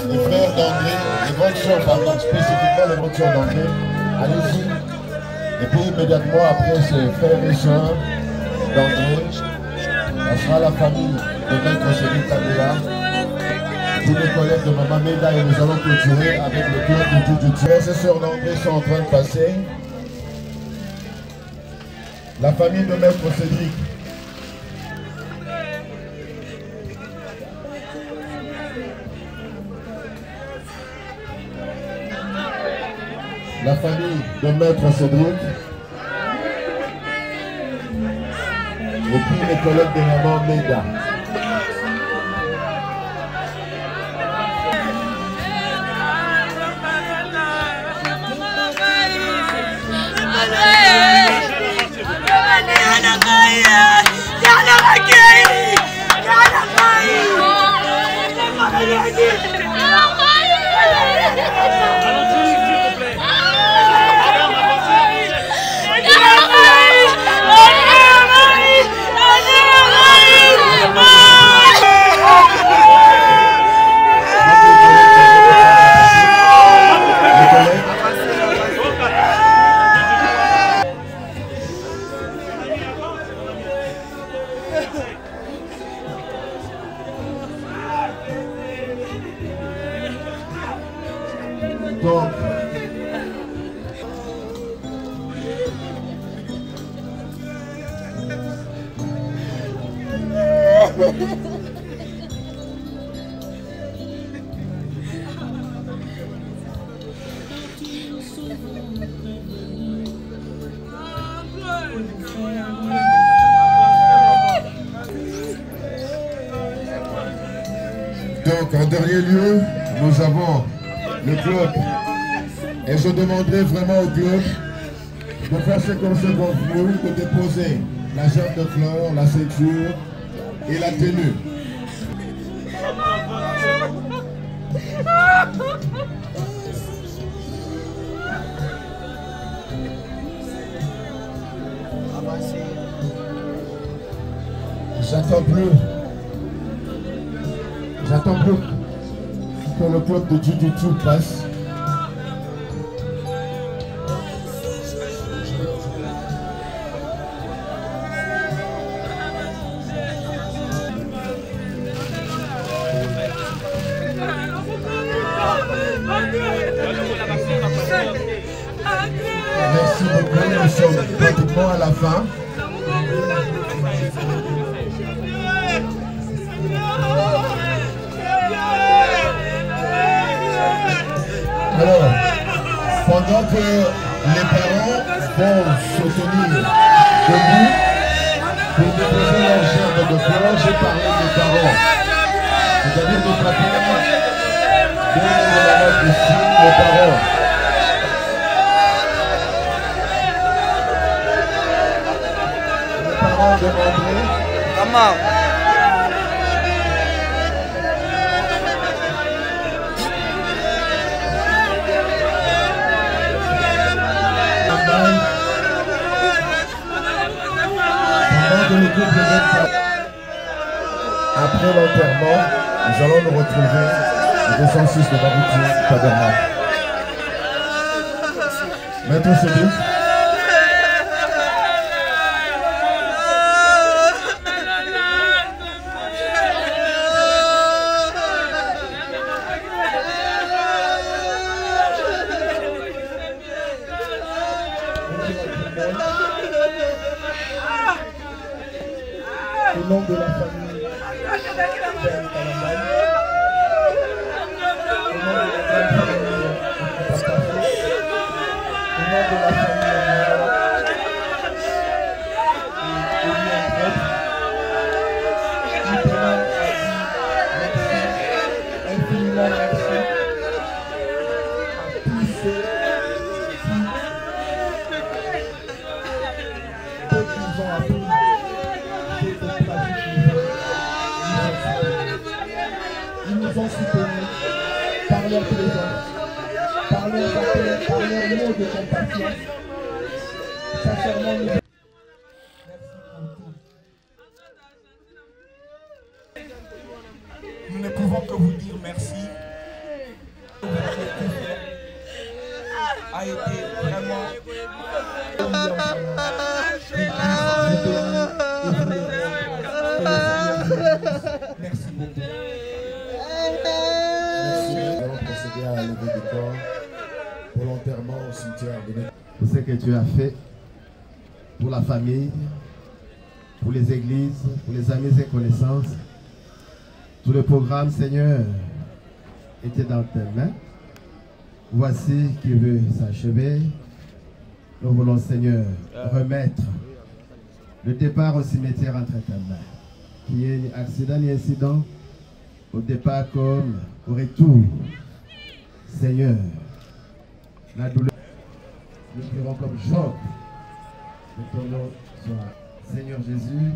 les frères d'André, les grandes sœurs, pardon, spécifiquement les grandes sœurs d'André, allez-y. Et puis immédiatement après ces frères et sœurs d'André, ça sera la famille de Maître Cédric Kabila, tous les collègues de Maman Meda, et nous allons clôturer avec le cœur du Dieu du frères et sœurs d'André sont en train de passer. La famille de Maître Cédric. La famille de Maître Cédric. Et puis les collègues de Maman Meda. Donc, Donc, en dernier lieu, nous avons le club. Et je demanderai vraiment au club de faire ce qu'on s'est convenu, de déposer la gerbe de fleurs, la ceinture et la tenue. J'attends plus que le club de Jiu-Jitsu passe. Merci beaucoup, nous sommes pratiquement à la fin. Alors, pendant que les parents vont se tenir debout pour déposer leur gerbe de fleurs, j'ai parlé des parents, c'est-à-dire des papas, de les parents. Les parents demanderaient. Après l'enterrement, nous allons nous retrouver au 206 de Babouti, Tabernacle. Maître Cédric. Au nom de la famille Ben Kalambaye, au nom de la grande famille Papafé, au nom de la famille et Oli Andrette, qui demande à dire merci, infiniment merci à tous ceux qui, dès qu'ils ont appris ils nous ont soutenus par leur présence, par leur appel, par leur mot de compassion. Sincèrement, nous merci pour tout. Nous ne pouvons que vous dire merci. A été vraiment merci beaucoup. Merci. Nous allons procéder à la levée du corps pour l'enterrement au cimetière de Net. Pour ce que tu as fait pour la famille, pour les églises, pour les amis et connaissances. Tout le programme, Seigneur, était dans tes mains. Voici qui veut s'achever. Nous voulons, Seigneur, remettre le départ au cimetière entre tes mains. Qu'il y ait ni accident ni incident au départ comme au retour. Seigneur, la douleur, nous pleurons comme Job. Que ton nom soit. Seigneur Jésus,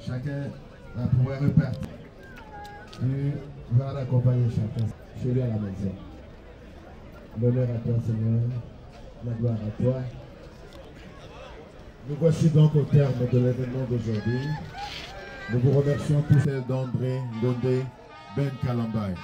chacun va pouvoir repartir. Tu vas accompagner chacun chez lui à la maison. L'honneur à toi, Seigneur. La gloire à toi. Nous voici donc au terme de l'événement d'aujourd'hui. Nous vous remercions tous celles d'André Ngondé Ben Kalambaye.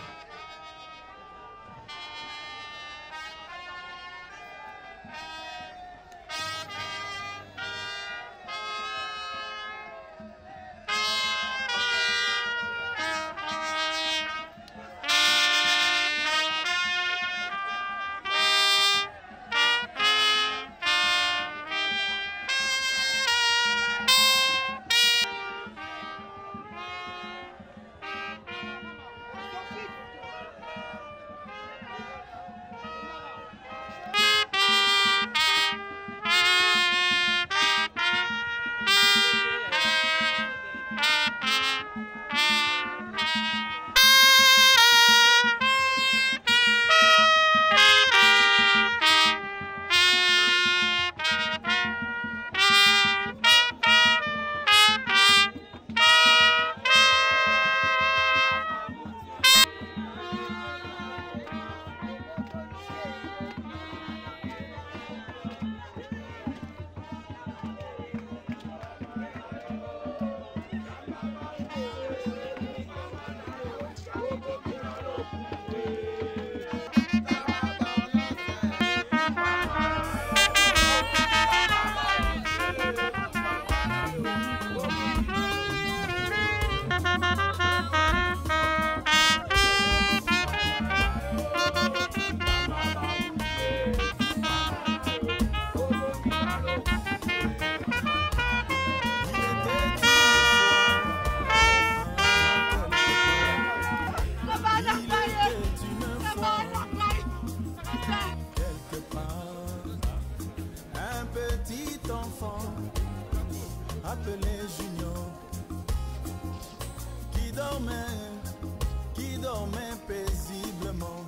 dormait paisiblement,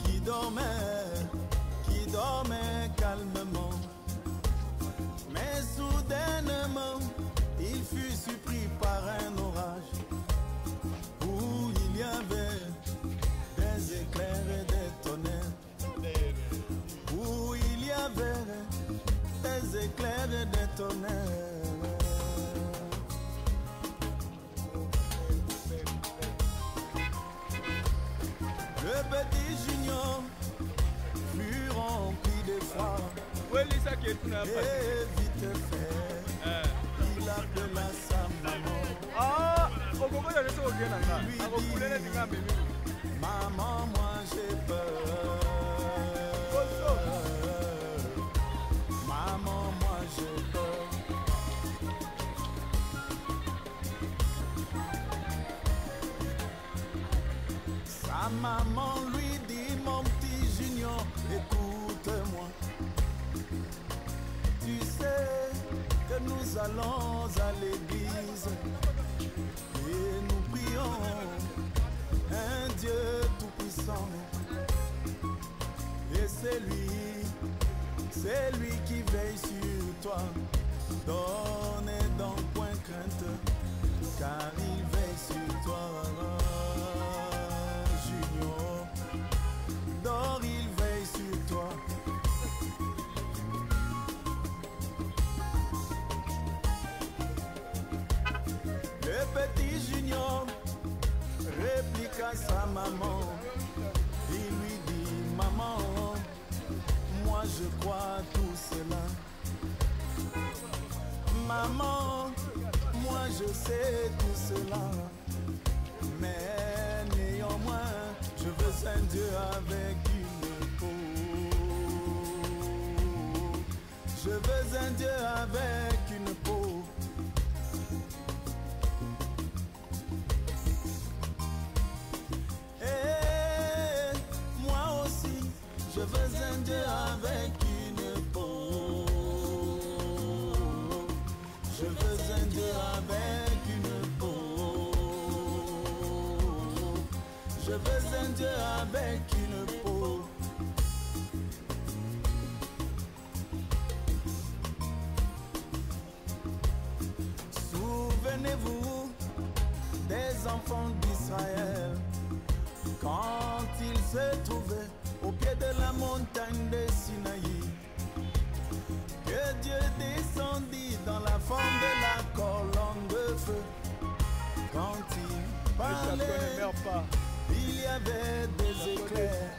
qui dormait calmement. Mais soudainement, il fut surpris par un orage où il y avait des éclairs et des tonnerres, où il y avait des éclairs et des tonnerres. Le petit Junior fut rempli d'effroi et vite fait, il appela sa maman. Il lui dit, maman, moi j'ai peur. Maman, moi j'ai peur. Sa maman lui dit, mon petit Junior, écoute-moi. Tu sais que nous allons à l'église et nous prions un Dieu tout-puissant. Et c'est lui qui veille sur toi. Donnez donc point crainte, car il veille sur toi. Junior, dors, il veille sur toi. Le petit Junior répliqua sa maman. Il lui dit, maman, moi je crois tout cela. Maman, moi je sais tout cela. Mais néanmoins, je veux un Dieu avec une peau. Je veux un Dieu avec une peau. Et moi aussi, je veux un Dieu avec une peau. Je veux un Dieu avec une peau. Je veux un Dieu avec une peau. Souvenez-vous des enfants d'Israël quand ils se trouvaient au pied de la montagne de Sinaï, que Dieu descendit dans la forme de la colonne de feu. Quand il parlait, il y avait des éclairs.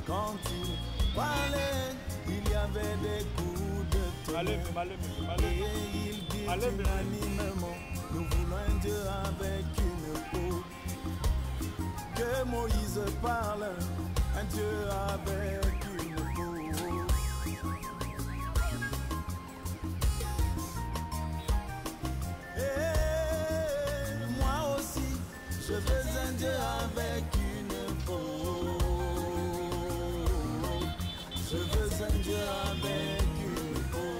Quand il parlait, il y avait des coups de tonnerre. Et il dit unanimement, nous voulons un Dieu avec une peau. Que Moïse parle, un Dieu avec une peau. Et moi aussi, je veux un Dieu avec une peau. Je veux un Dieu avec une peau.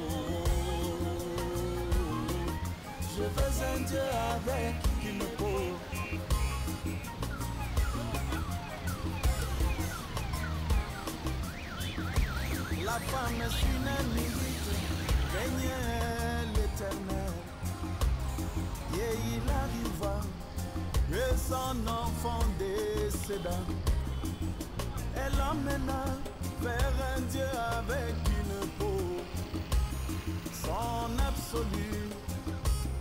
Je veux un Dieu avec une peau. La femme sunamite craignait l'Éternel. Et il arriva que son enfant décéda. Elle l'emmena vers un Dieu avec une peau. Son absolu,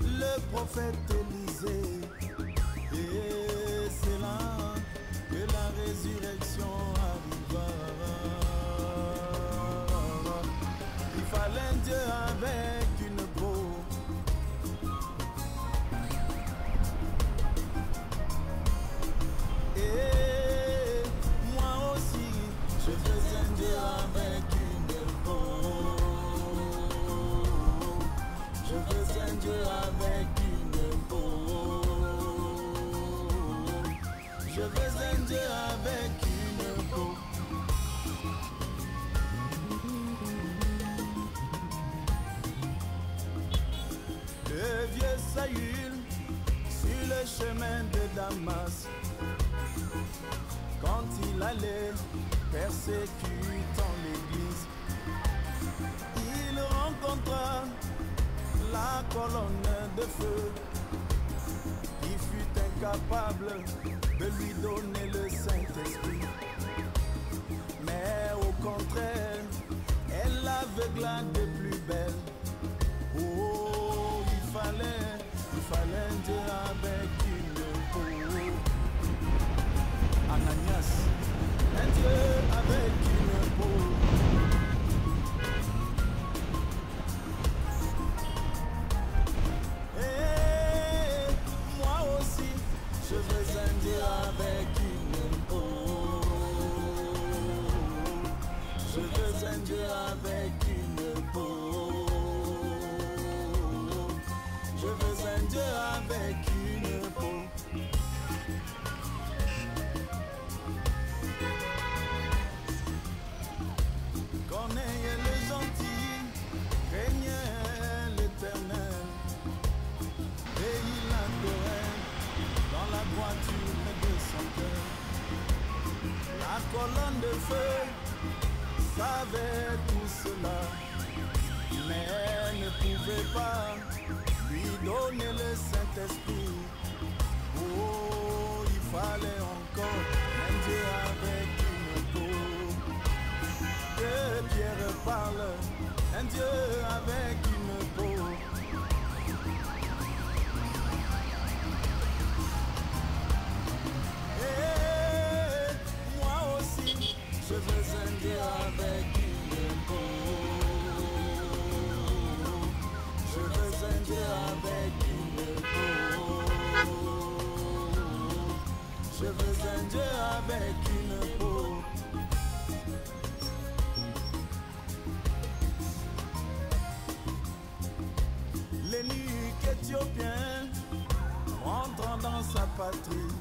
le prophète Élisée. Et c'est là que la résurrection arriva. Il fallait un Dieu avec une peau. Et moi aussi, je veux un Dieu avec une peau. Je veux un Dieu avec une peau. les chemins de Damas, quand il allait persécutant l'église, il rencontra la colonne de feu qui fut incapable de lui donner le Saint-Esprit. Mais au contraire, elle l'aveugla de plus belle. Oh, il fallait un Dieu avec une peau. Ananias, un Dieu avec une peau. Et moi aussi, je veux un Dieu avec une peau. Je veux un Dieu avec une peau. Je veux un Dieu avec une peau. Corneille le gentil craignait l'Éternel et il adorait dans la droiture de son cœur. La colonne de feu savait tout cela, mais elle ne pouvait pas lui donner le Saint-Esprit. Oh, il fallait encore un Dieu avec une peau. Que Pierre parle, un Dieu avec une peau. Et moi aussi, je veux un Dieu avec une peau. Je veux un Dieu avec une peau. Je veux un Dieu avec une peau. L'énuque éthiopien rentrant dans sa patrie,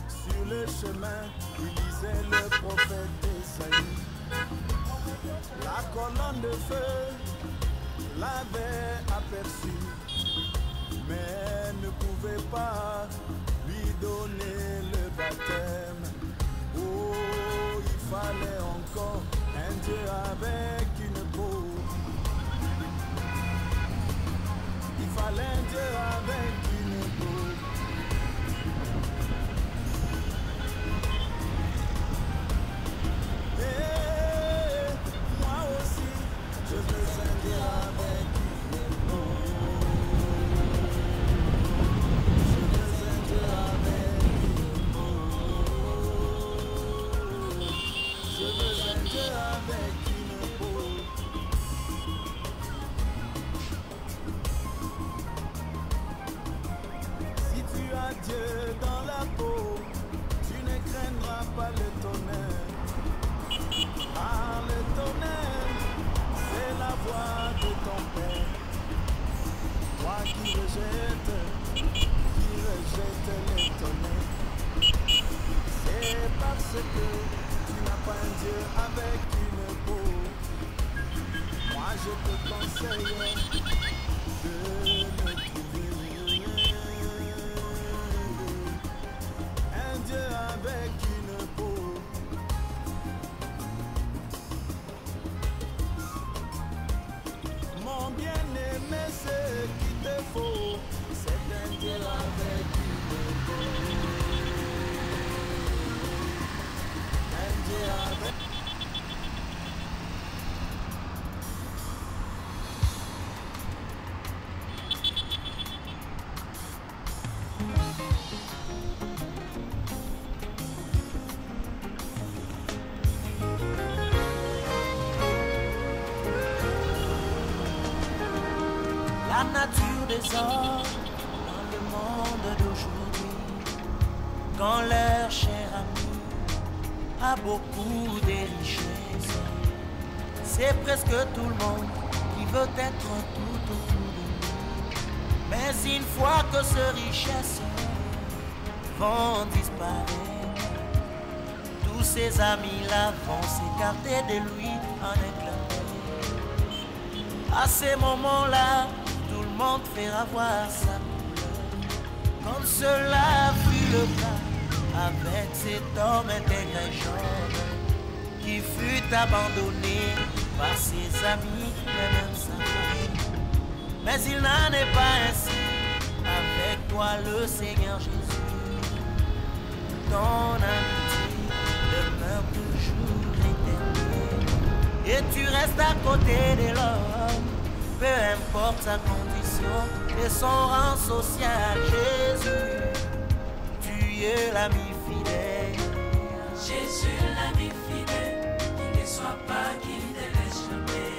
sur le chemin il lisait le prophète Esaïe. La colonne de feu l'avait aperçu, mais ne pouvait pas lui donner le baptême. Oh, il fallait encore un Dieu avec une peau. Il fallait un Dieu avec une peau. Et moi aussi, je veux un Dieu avec une peau. Je veux un Dieu avec une peau. Je veux un Dieu avec une peau. Si tu as Dieu dans la peau, tu ne craindras pas le tonnerre. Ah, le tonnerre, c'est la voix de ton Père. Toi qui rejettes les tonnerres. C'est parce que tu n'as pas un Dieu avec une peau. Moi je te conseille de ne trouver un Dieu avec une peau. Mon bien-aimé, ce qu'il te faut, c'est un Dieu avec une peau. Un Dieu avec... La nature des hommes dans le monde d'aujourd'hui, quand leur cher ami a beaucoup de richesses, c'est presque tout le monde qui veut être tout autour de lui. Mais une fois que ces richesses vont disparaître, tous ses amis-là vont s'écarter de lui en éclat. À ces moments-là, tout le monde fera voir sa couleur. Comme cela fut le cas avec cet homme intelligent qui fut abandonné par ses amis et même sa famille. Mais il n'en est pas ainsi avec toi le Seigneur Jésus. Ton amitié demeure toujours éternelle et tu restes à côté de l'homme, peu importe sa condition et son rang social. Jésus, tu es l'ami fidèle. Jésus l'ami fidèle, qu'il ne soit pas qu'il ne te laisse jamais.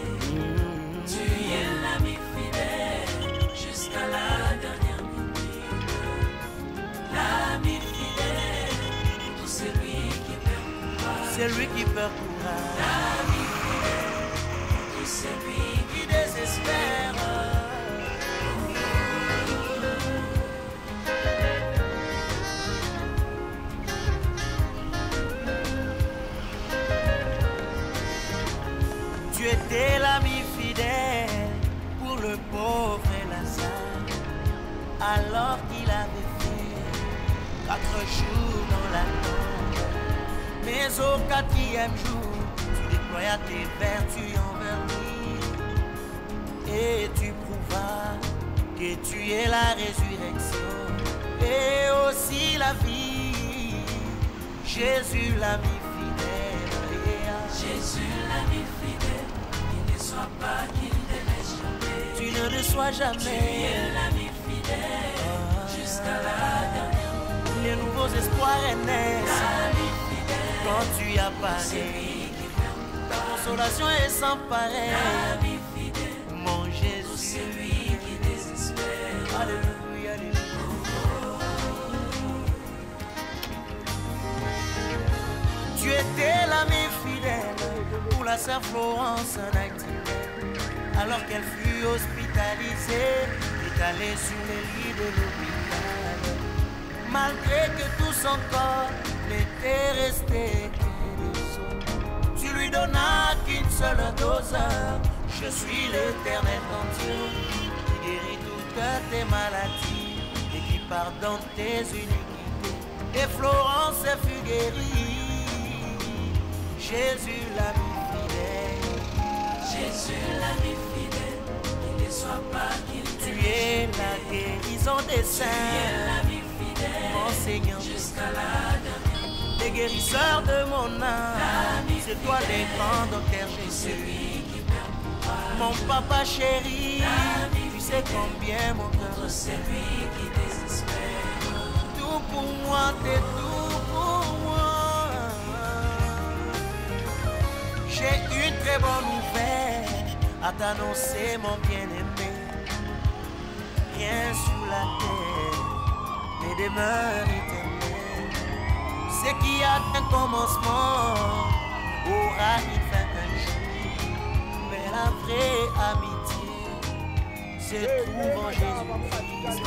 Tu es l'ami fidèle jusqu'à la dernière minute. L'ami fidèle, tout celui qui percourra. C'est lui qui percourra. L'ami fidèle, tout celui qui désespère. Tu étais l'ami fidèle pour le pauvre Lazare, alors qu'il avait fait 4 jours dans la tombe. Mais au 4e jour, tu déployas tes vertus envers lui et tu prouvas que tu es la résurrection et aussi la vie. Jésus l'ami fidèle. Jésus l'ami fidèle, qu'il ne soit pas qu'il ne te laisse jamais. Tu ne le sois jamais. Tu es l'ami fidèle jusqu'à la dernière minute. Les nouveaux espoirs naissent quand tu apparais. Ta consolation est sans pareil. L'ami fidèle, mon Jésus, celui qui désespère. Alléluia, alléluia. Tu étais l'ami fidèle pour la sœur Florence en Haïti, alors qu'elle fut hospitalisée, étalée sur les lits de l'hôpital. Malgré que tout son corps n'était resté que des os, tu lui donnas qu'une seule dose. Je suis l'Éternel ton Dieu, qui guérit toutes tes maladies et qui pardonne tes iniquités. Et Florence fut guérie. Jésus l'ami fidèle. Jésus l'ami fidèle, qu'il ne soit pas qu'il te Tu es la guérison des saints. Tu es l'ami fidèle, mon Seigneur, jusqu'à la dernière minute. Les guérisseurs de mon âme, c'est toi le grand docteur Jésus. Mon papa chéri, tu sais combien mon cœur c'est lui qui désespère. Tout pour moi, t'es tout pour moi. J'ai une très bonne nouvelle à t'annoncer, mon bien-aimé. Rien sur la terre ne demeure éternel. Ce qui a un commencement aura une fin un jour. Mais la vraie amitié se trouve en Jésus-Christ.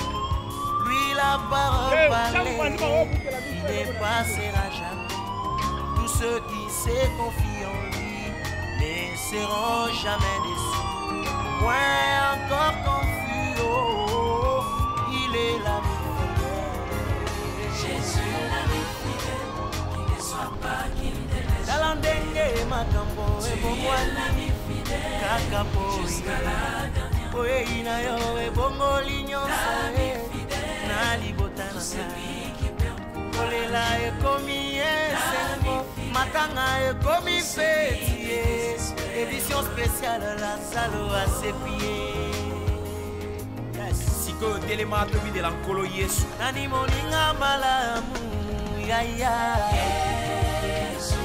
Lui, la parole parlée, il ne passera jamais. Tous ceux qui se confient en lui ne seront jamais déçus. Moins encore confus, oh, il est l'ami fidèle. Jésus l'ami fidèle, qu'il ne soit pas qu'il ne te laisse jamais. Tu es l'ami fidèle, jusqu'à la dernière minute. L'ami fidèle, tout celui qui percourt. Olela ekomi esengo, matanga ekomi feti. Édition spéciale Lazalo à ses pieds. Siko telema tobi de lankolo Yesu. Nani moninga malamu yaya. Yesu.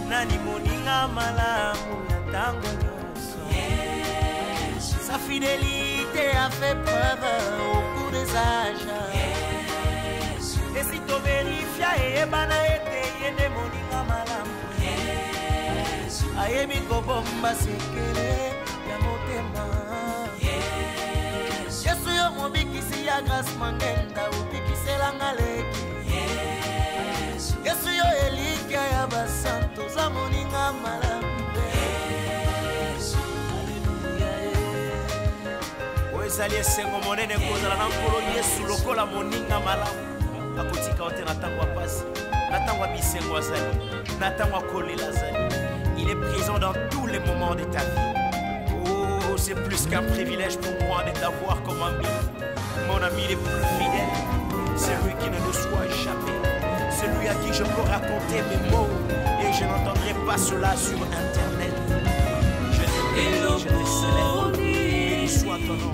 Nani moninga malamu ya tango nyonso. Yesu. Sa fidélité a fait preuve au cours des âges. Yesu. Et si tu vérifies et bana ete yende moninga malamu. Yesu. Ayemi kobomba sekele ya motema. Yesu. Yesu yo mobikisi ya grâce mangenda ubikiselanga leki. Yesu. Yesu yo elikia ya basanto za moninga malamu. Yesu. Ezali esengo monene kozala na nkolo Yesu lokola moninga malamu akotika ote na ntango ya pasi na ntango ya bisengo azali na ntango ya kolela azali. Il est présent dans tous les moments de ta vie. Oh, c'est plus qu'un privilège pour moi de t'avoir comme ami. Mon ami le plus fidèle, celui qui ne déçoit jamais, celui à qui je peux raconter mes mots et je n'entendrai pas cela sur internet. Je t'aime, je te célèbre, béni soit ton nom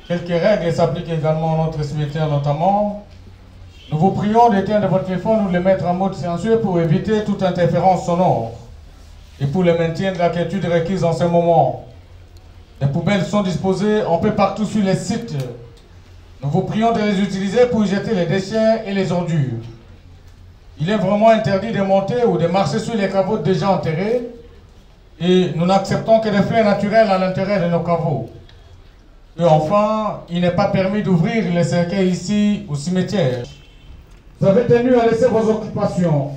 Quelques règles s'appliquent également à notre cimetière notamment. Nous vous prions d'éteindre votre téléphone ou de le mettre en mode silencieux pour éviter toute interférence sonore et pour le maintien de la quiétude requise en ce moment. Les poubelles sont disposées un peu partout sur les sites. Nous vous prions de les utiliser pour y jeter les déchets et les ordures. Il est vraiment interdit de monter ou de marcher sur les caveaux déjà enterrés et nous n'acceptons que des fleurs naturelles à l'intérieur de nos caveaux. Et enfin, il n'est pas permis d'ouvrir les cercueils ici au cimetière. Vous avez tenu à laisser vos occupations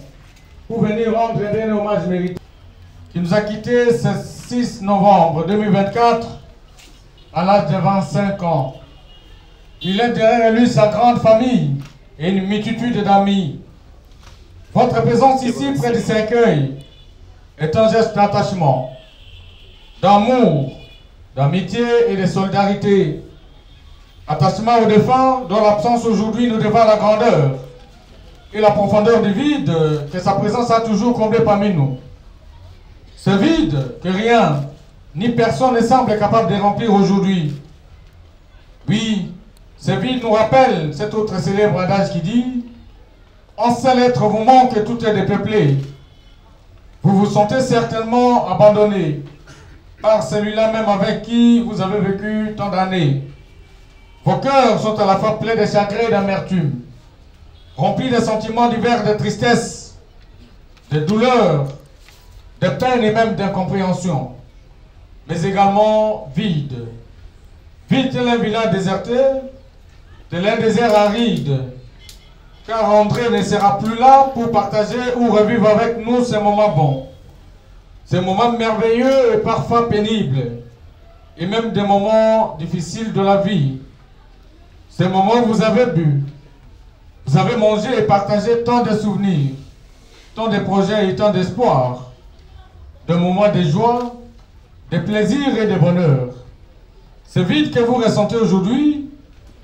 pour venir rendre un dernier hommage mérité, qui nous a quittés ce 6 novembre 2024 à l'âge de 25 ans. Il est derrière lui sa grande famille et une multitude d'amis. Votre présence ici près du cercueil est un geste d'attachement, d'amour, d'amitié et de solidarité. Attachement aux défunts dont l'absence aujourd'hui nous dévoile la grandeur et la profondeur du vide que sa présence a toujours comblé parmi nous. Ce vide que rien ni personne ne semble capable de remplir aujourd'hui. Oui, ce vide nous rappelle cet autre célèbre adage qui dit « Un seul être vous manque et tout est dépeuplé ». Vous vous sentez certainement abandonné par celui-là même avec qui vous avez vécu tant d'années. Vos cœurs sont à la fois pleins de chagrin et d'amertume, remplis de sentiments divers de tristesse, de douleur, de peine et même d'incompréhension, mais également vides. Vide tel un village déserté, tel un désert aride, car André ne sera plus là pour partager ou revivre avec nous ces moments bons, ces moments merveilleux et parfois pénibles, et même des moments difficiles de la vie. Ces moments où vous avez bu, vous avez mangé et partagé tant de souvenirs, tant de projets et tant d'espoir, de moments de joie, de plaisir et de bonheur. Ce vide que vous ressentez aujourd'hui,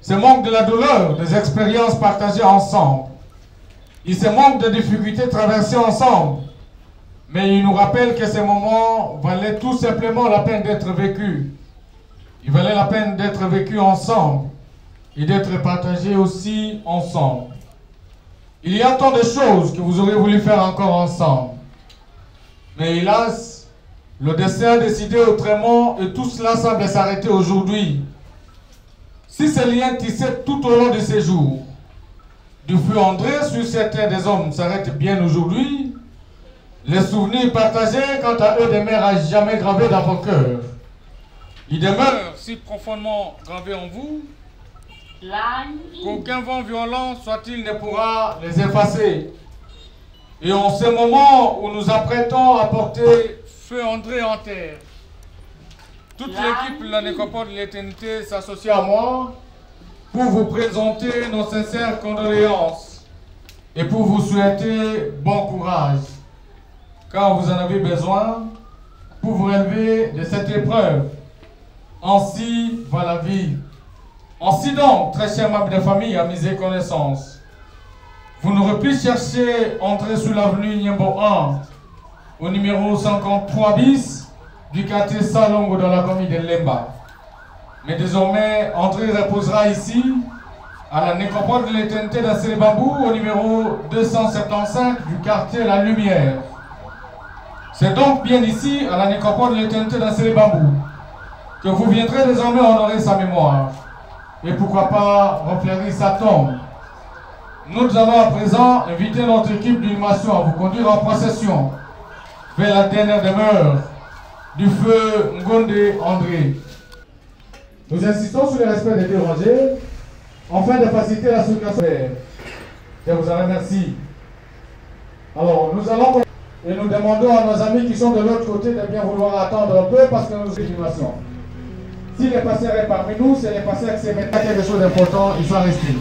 ce manque de la douleur, des expériences partagées ensemble, et ce manque de difficultés traversées ensemble, mais il nous rappelle que ces moments valaient tout simplement la peine d'être vécus. Il valait la peine d'être vécus ensemble et d'être partagés aussi ensemble. Il y a tant de choses que vous auriez voulu faire encore ensemble. Mais hélas, le destin a décidé autrement et tout cela semble s'arrêter aujourd'hui. Si ces liens tissés tout au long de ces jours, du feu André sur certains des hommes s'arrêtent bien aujourd'hui, les souvenirs partagés quant à eux demeurent à jamais gravés dans vos cœurs. Ils demeurent si profondément gravés en vous qu'aucun vent violent soit-il ne pourra les effacer. Et en ce moment où nous apprêtons à porter feu André en terre, toute l'équipe de la Nécropole de l'Éternité s'associe à moi pour vous présenter nos sincères condoléances et pour vous souhaiter bon courage, car vous en avez besoin pour vous relever de cette épreuve. Ainsi va la vie. Ainsi donc, très chers membres de famille, amis et connaissances, vous n'aurez plus chercher André sur l'avenue Niembo 1, au numéro 53 bis du quartier Salongo dans la commune de Lemba. Mais désormais, André reposera ici, à la Nécropole de l'Éternité d'Assélé-Bambou, au numéro 275 du quartier La Lumière. C'est donc bien ici, à la Nécropole de l'Éternité d'Assélé-Bambou, que vous viendrez désormais honorer sa mémoire. Et pourquoi pas refleurir sa tombe. Nous allons à présent inviter notre équipe d'inhumation à vous conduire en procession vers la dernière demeure du feu Ngonde André. Nous insistons sur le respect des deux rangées afin de faciliter la circulation. Je vous en remercie. Alors, nous allons et nous demandons à nos amis qui sont de l'autre côté de bien vouloir attendre un peu parce que nous avons une inhumation. Si les passeurs est parmi nous, c'est les passeurs qui se mettent à quelque chose d'important, ils sont restés.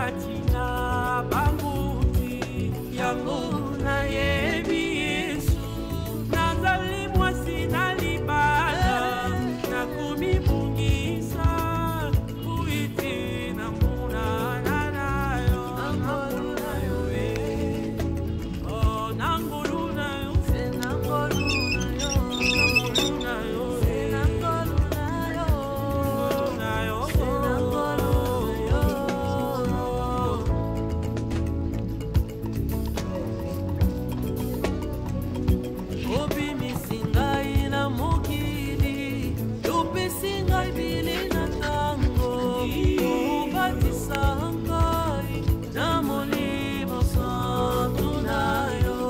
natina banguti yango nayebi Yesu nazali mwasi na libala nakomi bungisa uiti na munana nayo nangolu nayo oh nangolu nayo se nangolu nayo nangolu nayo se nangolu nayo se nangolu obi misingai na mokili yopesi ngai bili na tango obatisa ngai na molimo santu na yo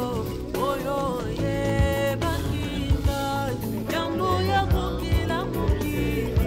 oyo oyebaki ngai yango ya kokila mokili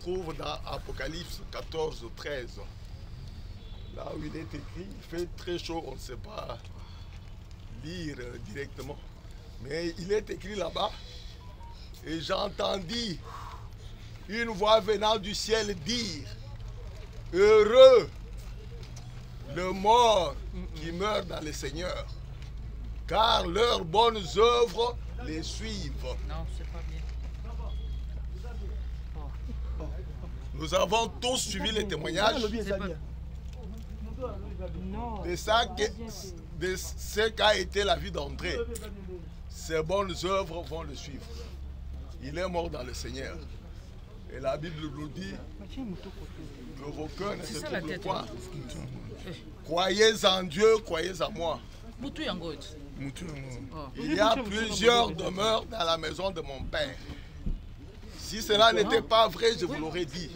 Trouve dans Apocalypse 14, 13. Là où il est écrit, il fait très chaud, on ne sait pas lire directement. Mais il est écrit là-bas. Et j'entendis une voix venant du ciel dire: heureux le mort qui meurt dans le Seigneur, car leurs bonnes œuvres les suivent. Non, c'est pas bien. Nous avons tous suivi les témoignages de ce qu'a été la vie d'André. Ses bonnes œuvres vont le suivre. Il est mort dans le Seigneur. Et la Bible nous dit que vos cœurs ne se troublent point. Croyez en Dieu, croyez en moi. Il y a plusieurs demeures dans la maison de mon Père. Si cela n'était pas vrai, je vous l'aurais dit.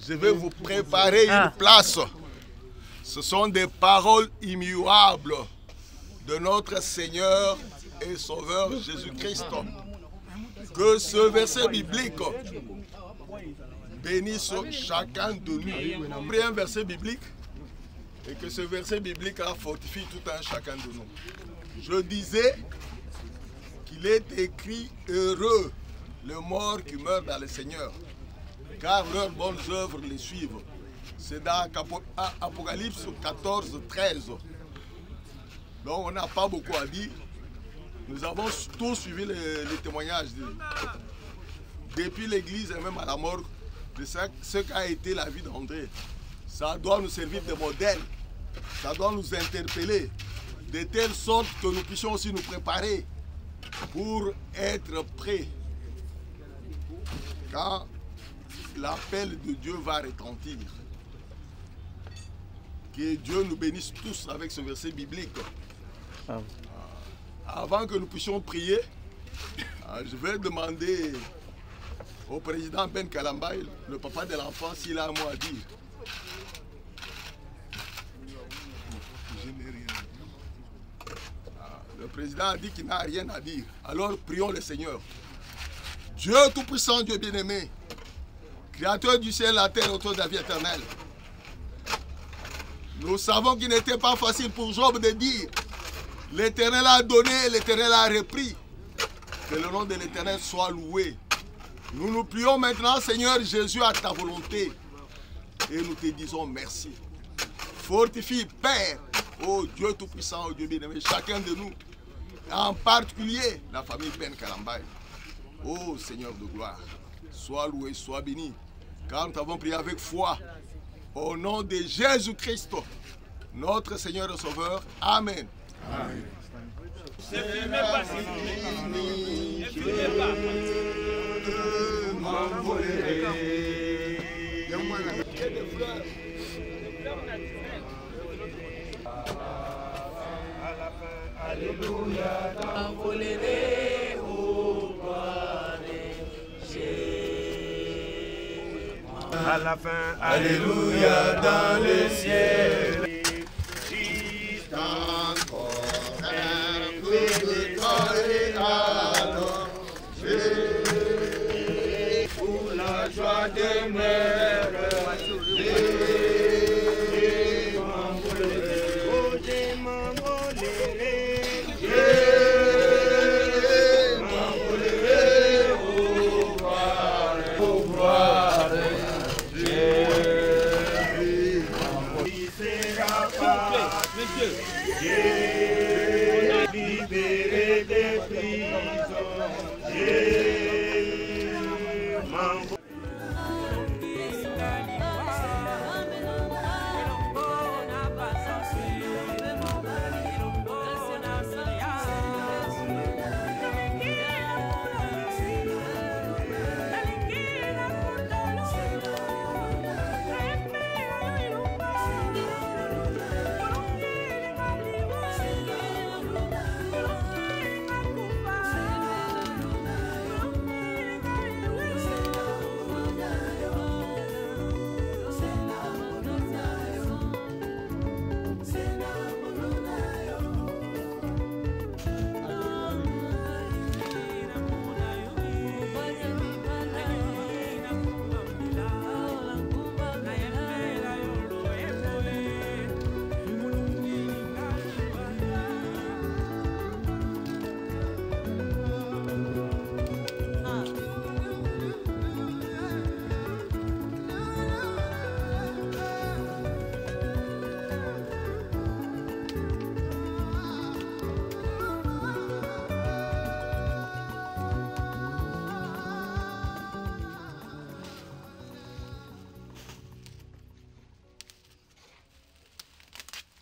Je vais vous préparer une place. Ce sont des paroles immuables de notre Seigneur et Sauveur Jésus-Christ. Que ce verset biblique bénisse chacun de nous. Prenez un verset biblique et que ce verset biblique fortifie tout un chacun de nous. Je disais qu'il est écrit heureux le mort qui meurt dans le Seigneur, car leurs bonnes œuvres les suivent. C'est dans Apocalypse 14, 13. Donc on n'a pas beaucoup à dire. Nous avons tous suivi les témoignages depuis l'église et même à la mort. de ce qu'a été la vie d'André. Ça doit nous servir de modèle, ça doit nous interpeller, de telle sorte que nous puissions aussi nous préparer pour être prêts quand l'appel de Dieu va retentir. Que Dieu nous bénisse tous avec ce verset biblique. Avant que nous puissions prier, je vais demander au président Ben Kalambay, le papa de l'enfant, s'il a un mot à dire. Je n'ai rien à dire. Le président a dit qu'il n'a rien à dire. Alors prions le Seigneur. Dieu Tout-Puissant, Dieu bien-aimé, Créateur du ciel, la terre, auteur de la vie éternelle. Nous savons qu'il n'était pas facile pour Job de dire l'Éternel a donné, l'Éternel a repris. Que le nom de l'Éternel soit loué. Nous nous plions maintenant, Seigneur Jésus, à ta volonté. Et nous te disons merci. Fortifie, Père, ô Dieu Tout-Puissant, ô Dieu bien-aimé, chacun de nous, en particulier la famille Ben Kalambay. Ô Seigneur de gloire, sois loué, sois béni. Car nous avons prié avec foi. Au nom de Jésus-Christ, notre Seigneur et Sauveur. Amen. Amen. Ne filmez pas, s'il vous plaît. Ne filmez pas. Alléluia, envolez au roi des cieux. À la fin, Alléluia dans le ciel. Christ encore un peu de gloire pour la joie de mer.